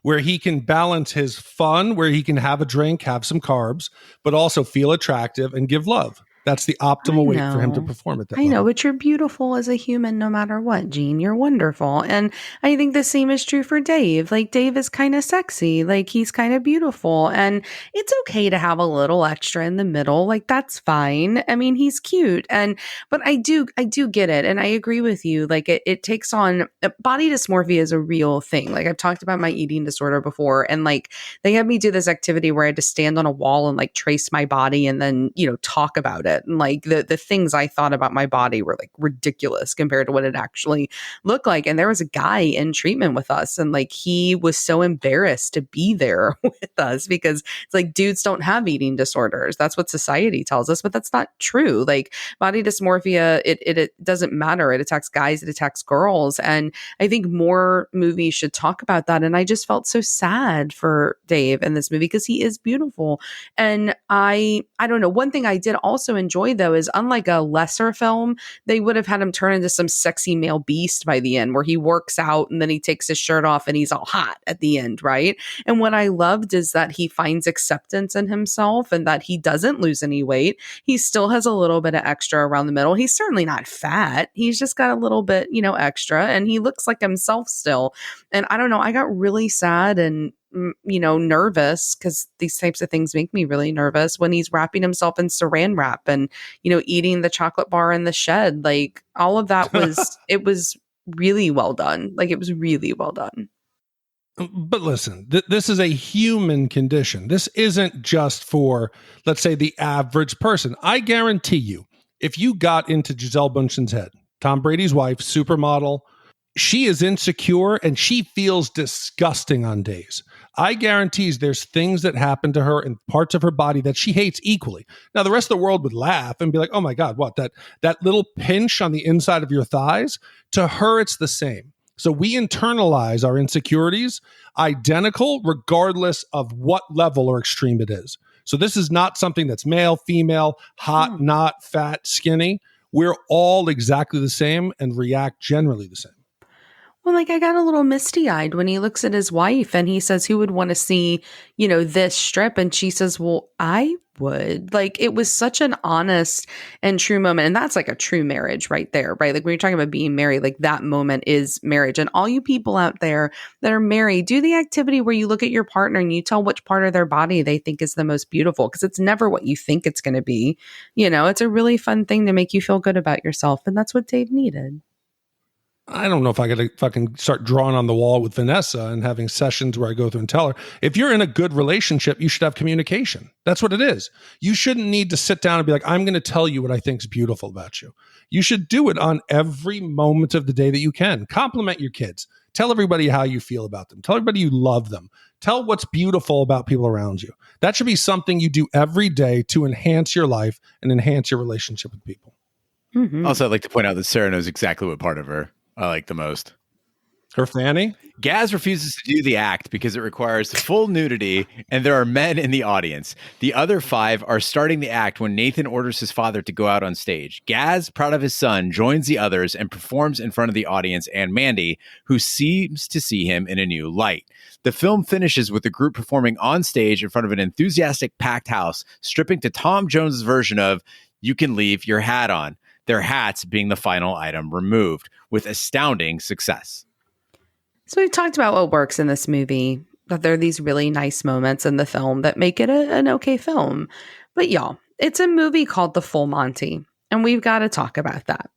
where he can balance his fun, where he can have a drink, have some carbs, but also feel attractive and give love. That's the optimal weight for him to perform at that level. I know, but you're beautiful as a human no matter what, Gene. You're wonderful. And I think the same is true for Dave. Like, Dave is kind of sexy. Like, he's kind of beautiful. And it's okay to have a little extra in the middle. Like, that's fine. I mean, he's cute. But I do get it. And I agree with you. Like, it takes on, body dysmorphia is a real thing. Like, I've talked about my eating disorder before. And like, they had me do this activity where I had to stand on a wall and like trace my body and then, talk about it. And like the things I thought about my body were like ridiculous compared to what it actually looked like. And there was a guy in treatment with us, and like he was so embarrassed to be there with us because it's like, dudes don't have eating disorders. That's what society tells us, but that's not true. Like, body dysmorphia, it doesn't matter. It attacks guys, it attacks girls. And I think more movies should talk about that. And I just felt so sad for Dave in this movie because he is beautiful. And I don't know. One thing I did also enjoy, though, is unlike a lesser film, they would have had him turn into some sexy male beast by the end where he works out and then he takes his shirt off and he's all hot at the end, right? And what I loved is that he finds acceptance in himself and that he doesn't lose any weight. He still has a little bit of extra around the middle. He's certainly not fat. He's just got a little bit, extra, and he looks like himself still. And I don't know, I got really sad and nervous because these types of things make me really nervous when he's wrapping himself in saran wrap and, eating the chocolate bar in the shed. Like, all of that it was really well done. Like, it was really well done. But listen, this is a human condition. This isn't just for, let's say, the average person. I guarantee you, if you got into Gisele Bündchen's head, Tom Brady's wife, supermodel, she is insecure and she feels disgusting on days. I guarantee there's things that happen to her in parts of her body that she hates equally. Now, the rest of the world would laugh and be like, oh my God, what? That little pinch on the inside of your thighs? To her, it's the same. So we internalize our insecurities identical regardless of what level or extreme it is. So this is not something that's male, female, hot, not, fat, skinny. We're all exactly the same and react generally the same. Well, like I got a little misty-eyed when he looks at his wife and he says, who would want to see, this strip? And she says, well, I would. Like, it was such an honest and true moment. And that's like a true marriage right there, right? Like when you're talking about being married, like that moment is marriage. And all you people out there that are married, do the activity where you look at your partner and you tell which part of their body they think is the most beautiful, because it's never what you think it's going to be. It's a really fun thing to make you feel good about yourself. And that's what Dave needed. I don't know if I got to fucking start drawing on the wall with Vanessa and having sessions where I go through and tell her. If you're in a good relationship, you should have communication. That's what it is. You shouldn't need to sit down and be like, I'm going to tell you what I think is beautiful about you. You should do it on every moment of the day that you can. Compliment your kids. Tell everybody how you feel about them. Tell everybody you love them. Tell what's beautiful about people around you. That should be something you do every day to enhance your life and enhance your relationship with people. Mm-hmm. Also, I'd like to point out that Sarah knows exactly what part of her I like the most. Her fanny? Gaz refuses to do the act because it requires full nudity and there are men in the audience. The other 5 are starting the act when Nathan orders his father to go out on stage. Gaz, proud of his son, joins the others and performs in front of the audience and Mandy, who seems to see him in a new light. The film finishes with the group performing on stage in front of an enthusiastic packed house, stripping to Tom Jones's version of "You Can Leave Your Hat On," their hats being the final item removed, with astounding success. So we've talked about what works in this movie, that there are these really nice moments in the film that make it an okay film. But y'all, it's a movie called The Full Monty, and we've got to talk about that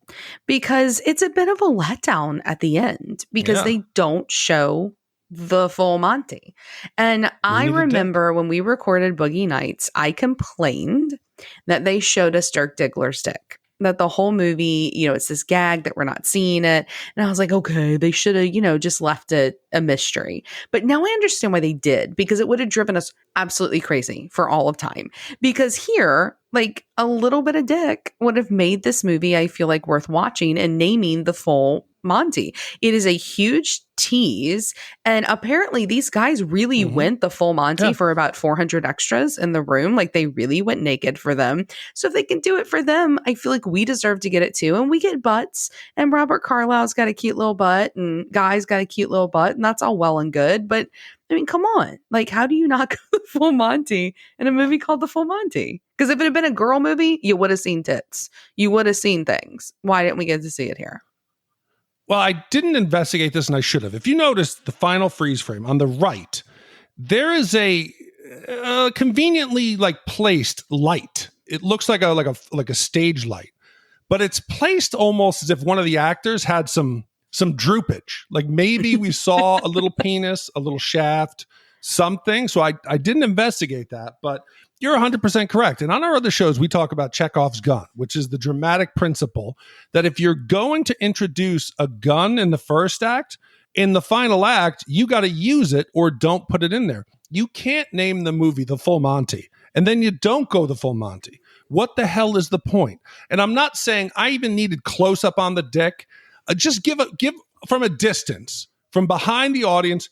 because it's a bit of a letdown at the end because they don't show the full Monty. And I remember when we recorded Boogie Nights, I complained that they showed us Dirk Diggler's dick. That the whole movie, it's this gag that we're not seeing it. And I was like, okay, they should have, just left it a mystery. But now I understand why they did, because it would have driven us absolutely crazy for all of time. Because here, like a little bit of dick would have made this movie, I feel like, worth watching and naming The Full Monty. It is a huge tease. And apparently these guys really went the full Monty for about 400 extras in the room. Like they really went naked for them. So if they can do it for them, I feel like we deserve to get it too. And we get butts, and Robert Carlyle's got a cute little butt and Guy's got a cute little butt, and that's all well and good. But I mean, come on. Like, how do you not go the full Monty in a movie called The Full Monty? Because if it had been a girl movie, you would have seen tits. You would have seen things. Why didn't we get to see it here? Well, I didn't investigate this, and I should have. If you notice the final freeze frame on the right, there is a conveniently placed light. It looks like a stage light, but it's placed almost as if one of the actors had some droopage. Like maybe we saw a little penis, a little shaft, something. So I didn't investigate that, but you're 100% correct. And on our other shows, we talk about Chekhov's gun, which is the dramatic principle that if you're going to introduce a gun in the first act, in the final act, you got to use it or don't put it in there. You can't name the movie The Full Monty, and then you don't go the full Monty. What the hell is the point? And I'm not saying I even needed close up on the dick. Just give from a distance, from behind the audience,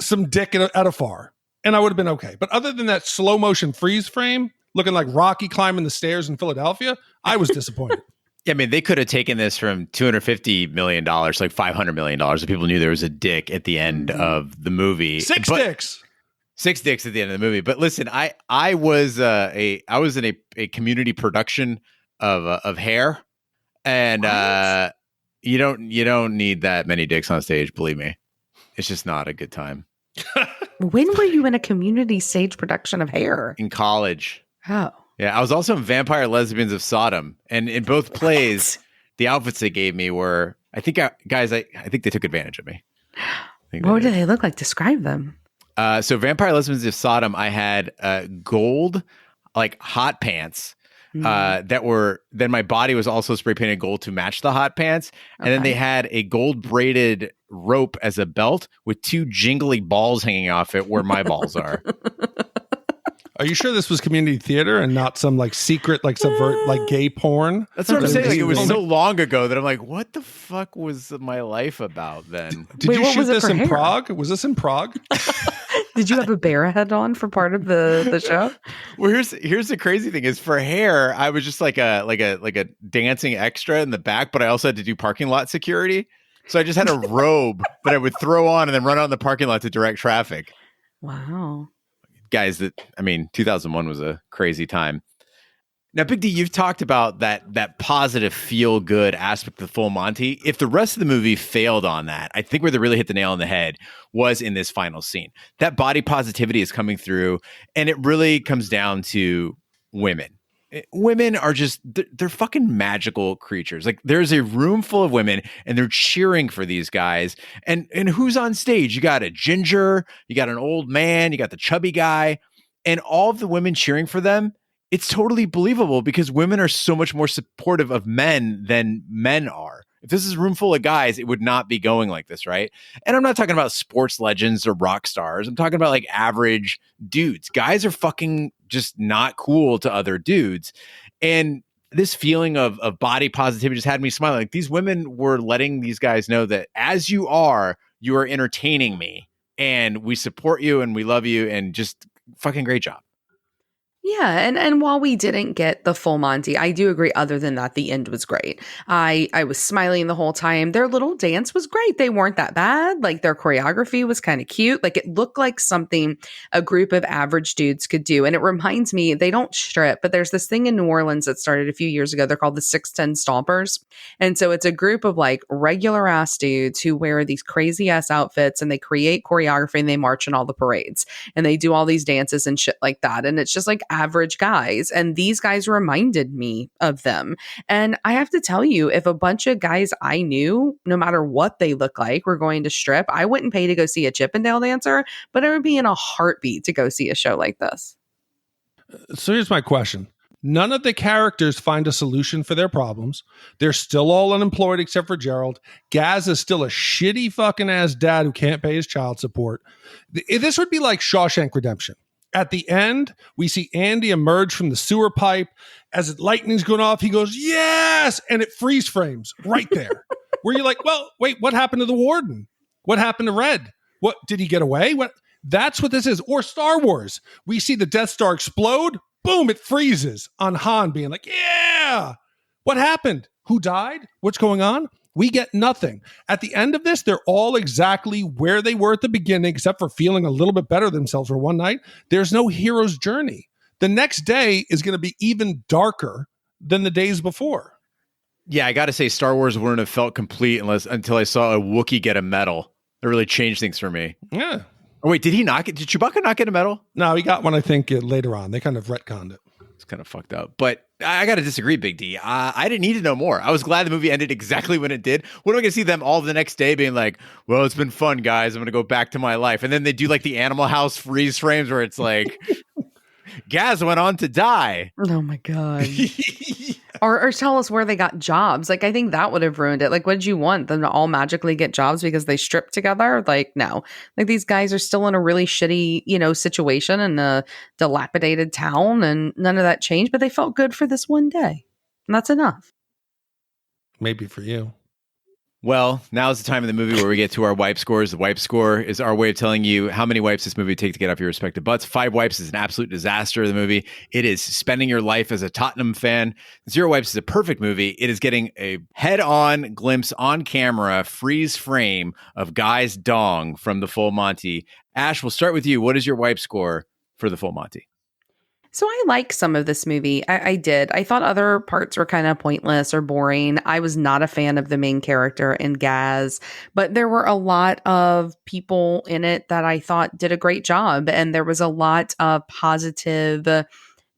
some dick at afar. And I would have been okay. But other than that slow motion freeze frame, looking like Rocky climbing the stairs in Philadelphia, I was disappointed. Yeah, I mean, they could have taken this from $250 million, like $500 million, if people knew there was a dick at the end of the movie. Six dicks at the end of the movie. But listen, I was in a community production of Hair, and you don't need that many dicks on stage. Believe me, it's just not a good time. When were you in a community stage production of Hair? In college. Oh. Yeah, I was also in Vampire Lesbians of Sodom. And in both plays, the outfits they gave me were, I think they took advantage of me. What do they look like? Describe them. So Vampire Lesbians of Sodom, I had gold, hot pants. Then my body was also spray painted gold to match the hot pants. And then they had a gold braided rope as a belt with 2 jingly balls hanging off it where my balls are. Are you sure this was community theater and not some secret subvert gay porn? That's what I'm saying. It was so long ago that I'm like, what the fuck was my life about then? Did you shoot this in Prague? Was this in Prague? Did you have a bear head on for part of the show? Well, here's the crazy thing is for Hair, I was just like a dancing extra in the back, but I also had to do parking lot security. So I just had a robe that I would throw on and then run out in the parking lot to direct traffic. Wow. Guys, 2001 was a crazy time. Now, Big D, you've talked about that positive feel-good aspect of Full Monty. If the rest of the movie failed on that, I think where they really hit the nail on the head was in this final scene. That body positivity is coming through, and it really comes down to women. Women are just, they're fucking magical creatures. Like, there's a room full of women, and they're cheering for these guys. And who's on stage? You got a ginger, you got an old man, you got the chubby guy, and all of the women cheering for them. It's totally believable because women are so much more supportive of men than men are. If this is a room full of guys, it would not be going like this, right? And I'm not talking about sports legends or rock stars. I'm talking about like average dudes. Guys are fucking just not cool to other dudes. And this feeling of body positivity just had me smiling. Like, these women were letting these guys know that as you are entertaining me, and we support you and we love you, and just fucking great job. Yeah, and while we didn't get the full Monty, I do agree, other than that, the end was great. I was smiling the whole time. Their little dance was great. They weren't that bad. Like, their choreography was kind of cute. Like, it looked like something a group of average dudes could do. And it reminds me, they don't strip, but there's this thing in New Orleans that started a few years ago. They're called the 6'10 Stompers. And so it's a group of like regular ass dudes who wear these crazy ass outfits, and they create choreography, and they march in all the parades, and they do all these dances and shit like that. And it's just like average guys, and these guys reminded me of them. And I have to tell you, if a bunch of guys I knew, no matter what they look like, were going to strip, I wouldn't pay to go see a Chippendale dancer, but I would be in a heartbeat to go see a show like this. So here's my question. None of the characters find a solution for their problems. They're still all unemployed except for Gerald. Gaz is still a shitty fucking ass dad who can't pay his child support. This would be like Shawshank Redemption. At the end, we see Andy emerge from the sewer pipe. As lightning's going off, he goes, yes! And it freeze frames right there. Where you're like, well, wait, what happened to the warden? What happened to Red? What, did he get away? What? That's what this is. Or Star Wars. We see the Death Star explode. Boom, it freezes on Han being like, yeah! What happened? Who died? What's going on? We get nothing. At the end of this, they're all exactly where they were at the beginning, except for feeling a little bit better themselves for one night. There's no hero's journey. The next day is going to be even darker than the days before. Yeah, I got to say, Star Wars wouldn't have felt complete until I saw a Wookiee get a medal. It really changed things for me. Yeah. Oh, wait, did Chewbacca not get a medal? No, he got one, I think, later on. They kind of retconned it. It's kind of fucked up. But I got to disagree, Big D. I didn't need to know more. I was glad the movie ended exactly when it did. What am I going to see them all the next day being like, well, it's been fun, guys. I'm going to go back to my life. And then they do like the Animal House freeze frames where it's like, Gaz went on to die. Oh my God. Or tell us where they got jobs. Like, I think that would have ruined it. Like, what did you want? Them to all magically get jobs because they stripped together? Like, no. Like, these guys are still in a really shitty, situation in a dilapidated town, and none of that changed, but they felt good for this one day. And that's enough. Maybe for you. Well, now is the time in the movie where we get to our wipe scores. The wipe score is our way of telling you how many wipes this movie would take to get off your respective butts. 5 wipes is an absolute disaster of the movie. It is spending your life as a Tottenham fan. 0 wipes is a perfect movie. It is getting a head-on glimpse on camera, freeze frame of Guy's dong from the Full Monty. Ash, we'll start with you. What is your wipe score for the Full Monty? So I like some of this movie. I did. I thought other parts were kind of pointless or boring. I was not a fan of the main character in Gaz, but there were a lot of people in it that I thought did a great job. And there was a lot of positive,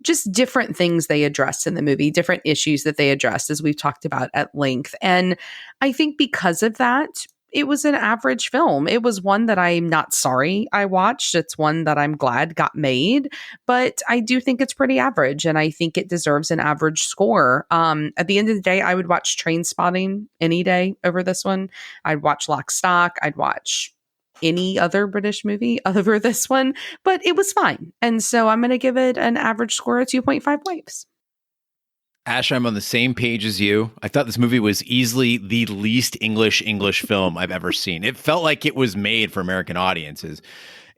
just different things they addressed in the movie, different issues that they addressed, as we've talked about at length. And I think because of that, it was an average film. It was one that I'm not sorry I watched. It's one that I'm glad got made, but I do think it's pretty average, and I think it deserves an average score. At the end of the day, I would watch Trainspotting any day over this one. I'd watch Lock, Stock. I'd watch any other British movie over this one, but it was fine. And so I'm going to give it an average score of 2.5 wipes. Ash, I'm on the same page as you. I thought this movie was easily the least English film I've ever seen. It felt like it was made for American audiences.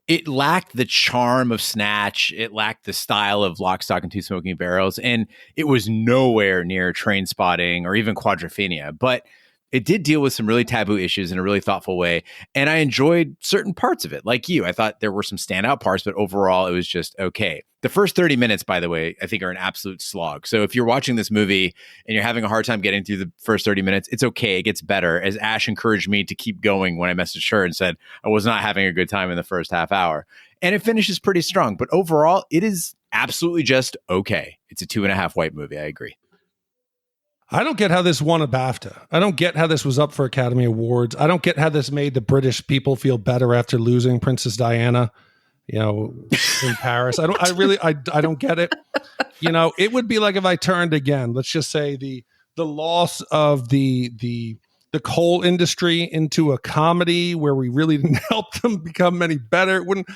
It lacked the charm of Snatch. It lacked the style of Lock, Stock, and Two Smoking Barrels. And it was nowhere near Trainspotting or even Quadrophenia. But It did deal with some really taboo issues in a really thoughtful way. And I enjoyed certain parts of it. Like you, I thought there were some standout parts, but overall it was just okay. The first 30 minutes, by the way, I think are an absolute slog. So if you're watching this movie and you're having a hard time getting through the first 30 minutes, it's okay. It gets better. As Ash encouraged me to keep going when I messaged her and said I was not having a good time in the first half hour. And it finishes pretty strong. But overall, it is absolutely just okay. It's a 2.5 white movie. I agree. I don't get how this won a Bafta. I don't get how this was up for Academy Awards. I don't get how this made the British people feel better after losing Princess Diana, in Paris. I don't get it. It would be like if I turned again, let's just say the loss of the coal industry into a comedy where we really didn't help them become any better. It wouldn't,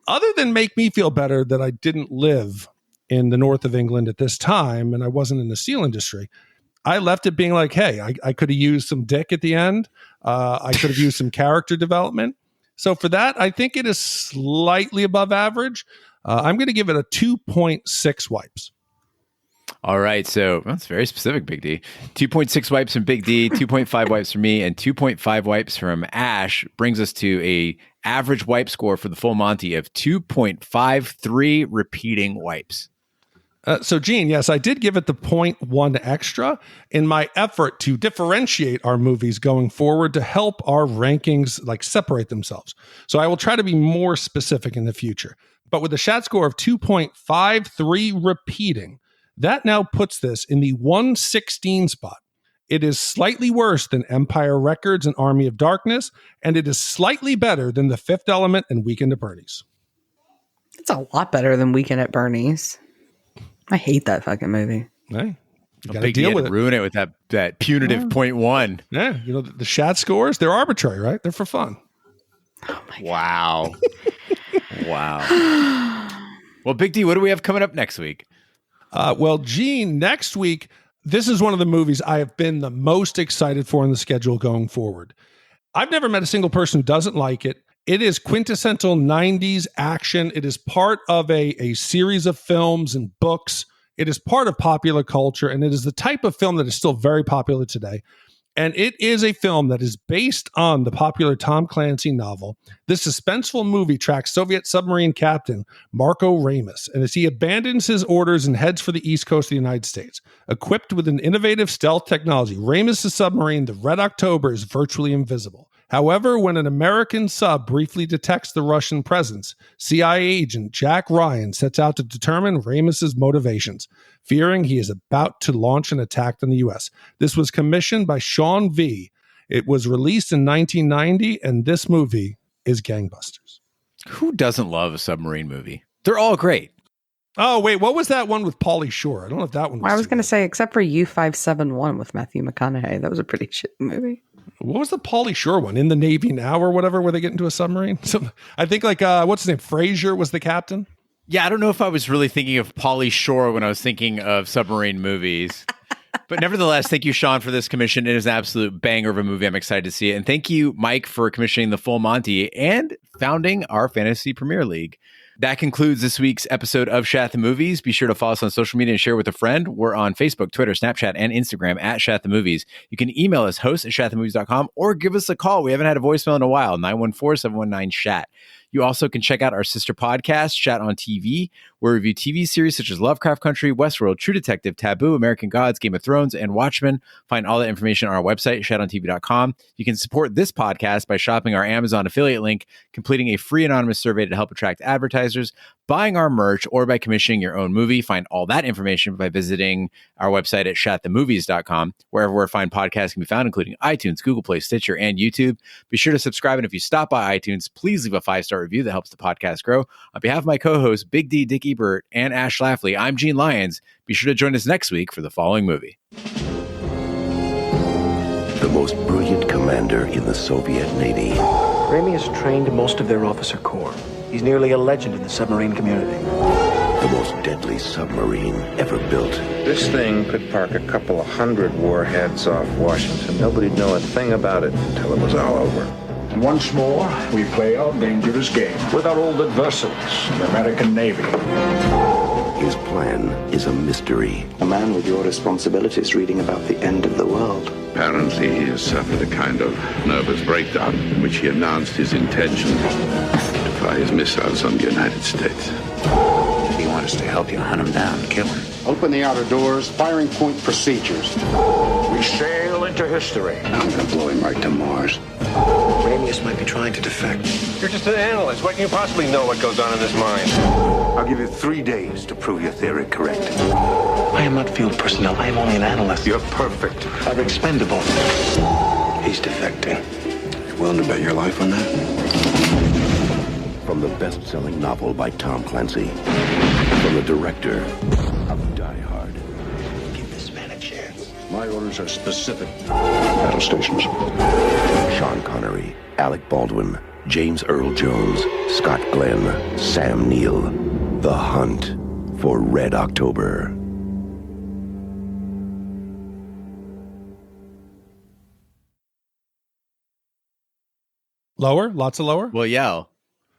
other than make me feel better that I didn't live in the north of England at this time and I wasn't in the steel industry. I left it being like, hey, I could have used some dick at the end. I could have used some character development. So for that, I think it is slightly above average. I'm going to give it a 2.6 wipes. All right. So that's very specific, Big D. 2.6 wipes from Big D, 2.5 wipes from me, and 2.5 wipes from Ash brings us to a average wipe score for the full Monty of 2.53 repeating wipes. So, Gene, yes, I did give it the 0.1 extra in my effort to differentiate our movies going forward to help our rankings separate themselves. So I will try to be more specific in the future. But with a Shat score of 2.53 repeating, that now puts this in the 116 spot. It is slightly worse than Empire Records and Army of Darkness, and it is slightly better than The Fifth Element and Weekend at Bernie's. It's a lot better than Weekend at Bernie's. I hate that fucking movie. Hey, you got to Big deal D with had it. To ruin it with that punitive 0.1. Yeah, the Shat scores, they're arbitrary, right? They're for fun. Oh my God. Wow. Wow. Well, Big D, what do we have coming up next week? Well, Gene, next week, this is one of the movies I have been the most excited for in the schedule going forward. I've never met a single person who doesn't like it. It is quintessential 90s action. It is part of a series of films and books. It is part of popular culture, and it is the type of film that is still very popular today. And it is a film that is based on the popular Tom Clancy novel. This suspenseful movie tracks Soviet submarine captain Marco Ramis, and as he abandons his orders and heads for the east coast of the United States. Equipped with an innovative stealth technology, Ramis' submarine, the Red October, is virtually invisible. However, when an American sub briefly detects the Russian presence, CIA agent Jack Ryan sets out to determine Ramis' motivations, fearing he is about to launch an attack on the U.S. This was commissioned by Sean V. It was released in 1990, and this movie is gangbusters. Who doesn't love a submarine movie? They're all great. Oh, wait, what was that one with Pauly Shore? I don't know if that one was. I was going to say, except for U-571 with Matthew McConaughey. That was a pretty shit movie. What was the Pauly Shore one? In the Navy Now or whatever, where they get into a submarine? So, I think what's his name? Frazier was the captain. Yeah, I don't know if I was really thinking of Pauly Shore when I was thinking of submarine movies. But nevertheless, thank you, Sean, for this commission. It is an absolute banger of a movie. I'm excited to see it. And thank you, Mike, for commissioning the full Monty and founding our Fantasy Premier League. That concludes this week's episode of Shat the Movies. Be sure to follow us on social media and share with a friend. We're on Facebook, Twitter, Snapchat, and Instagram at Shat the Movies. You can email us, host@shatthemovies.com, or give us a call. We haven't had a voicemail in a while, 914-719-SHAT. You also can check out our sister podcast, Shat on TV, where we review TV series such as Lovecraft Country, Westworld, True Detective, Taboo, American Gods, Game of Thrones, and Watchmen. Find all that information on our website, shatontv.com. You can support this podcast by shopping our Amazon affiliate link, completing a free anonymous survey to help attract advertisers, buying our merch, or by commissioning your own movie. Find all that information by visiting our website at shatthemovies.com, wherever fine podcasts can be found, including iTunes, Google Play, Stitcher, and YouTube. Be sure to subscribe, and if you stop by iTunes, please leave a 5-star review that helps the podcast grow. On behalf of my co-hosts, Big D, Dick Ebert, and Ash Lafley, I'm Gene Lyons. Be sure to join us next week for the following movie. The most brilliant commander in the Soviet Navy. Ramey has trained most of their officer corps. He's nearly a legend in the submarine community. The most deadly submarine ever built. This thing could park a couple of 100 warheads off Washington. Nobody'd know a thing about it until it was all over. And once more, we play our dangerous game with our old adversaries, the American Navy. His plan is a mystery. A man with your responsibilities reading about the end of the world. Apparently, he has suffered a kind of nervous breakdown in which he announced his intention to fire his missiles on the United States. You want us to help you hunt him down, kill him? Open the outer doors, firing point procedures. We sail into history. I'm gonna blow him right to Mars. Ramius might be trying to defect. You're just an analyst. What can you possibly know what goes on in his mind? I'll give you 3 days to prove your theory correct. I am not field personnel. I am only an analyst. You're perfect. I'm expendable. He's defecting. You willing to bet your life on that? From the best-selling novel by Tom Clancy. From the director of Die Hard. Give this man a chance. My orders are specific. Battle stations. Sean Connery, Alec Baldwin, James Earl Jones, Scott Glenn, Sam Neill. The Hunt for Red October. Lower? Lots of lower? Well, yeah.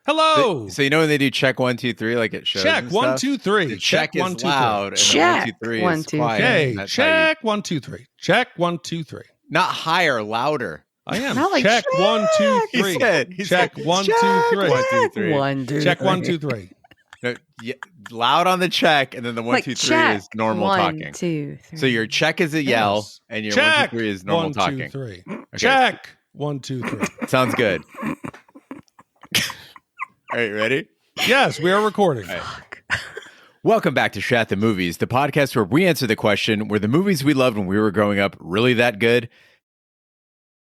Hello. So you know when they do check 1, 2, 3, like it shows. Check and 1, stuff? 2, 3. The check is 1, 2, 3. loud. Check And the 1, 2, 3 1, is 2, quiet. Okay. That's Check 1, 2, 3. Check 1, 2, 3. Not higher, louder. I am. Not like check check. 1, 2, 3. He check said, 1, 2, 3. 1, 2, 3. 1, 2, Check 3. 1, 2, 3. No, yeah, loud on the check, and then the 1, Like 2, 3 check. is normal 1, talking. 2, 3. So your check is a yell, Yes. and your check 1, 2, 3 is normal 1, 2, talking. 3. Okay. Check 1, 2, 3. Sounds good. All right, ready? Yes, we are recording. Right. Welcome back to Shat the Movies, the podcast where we answer the question, were the movies we loved when we were growing up really that good?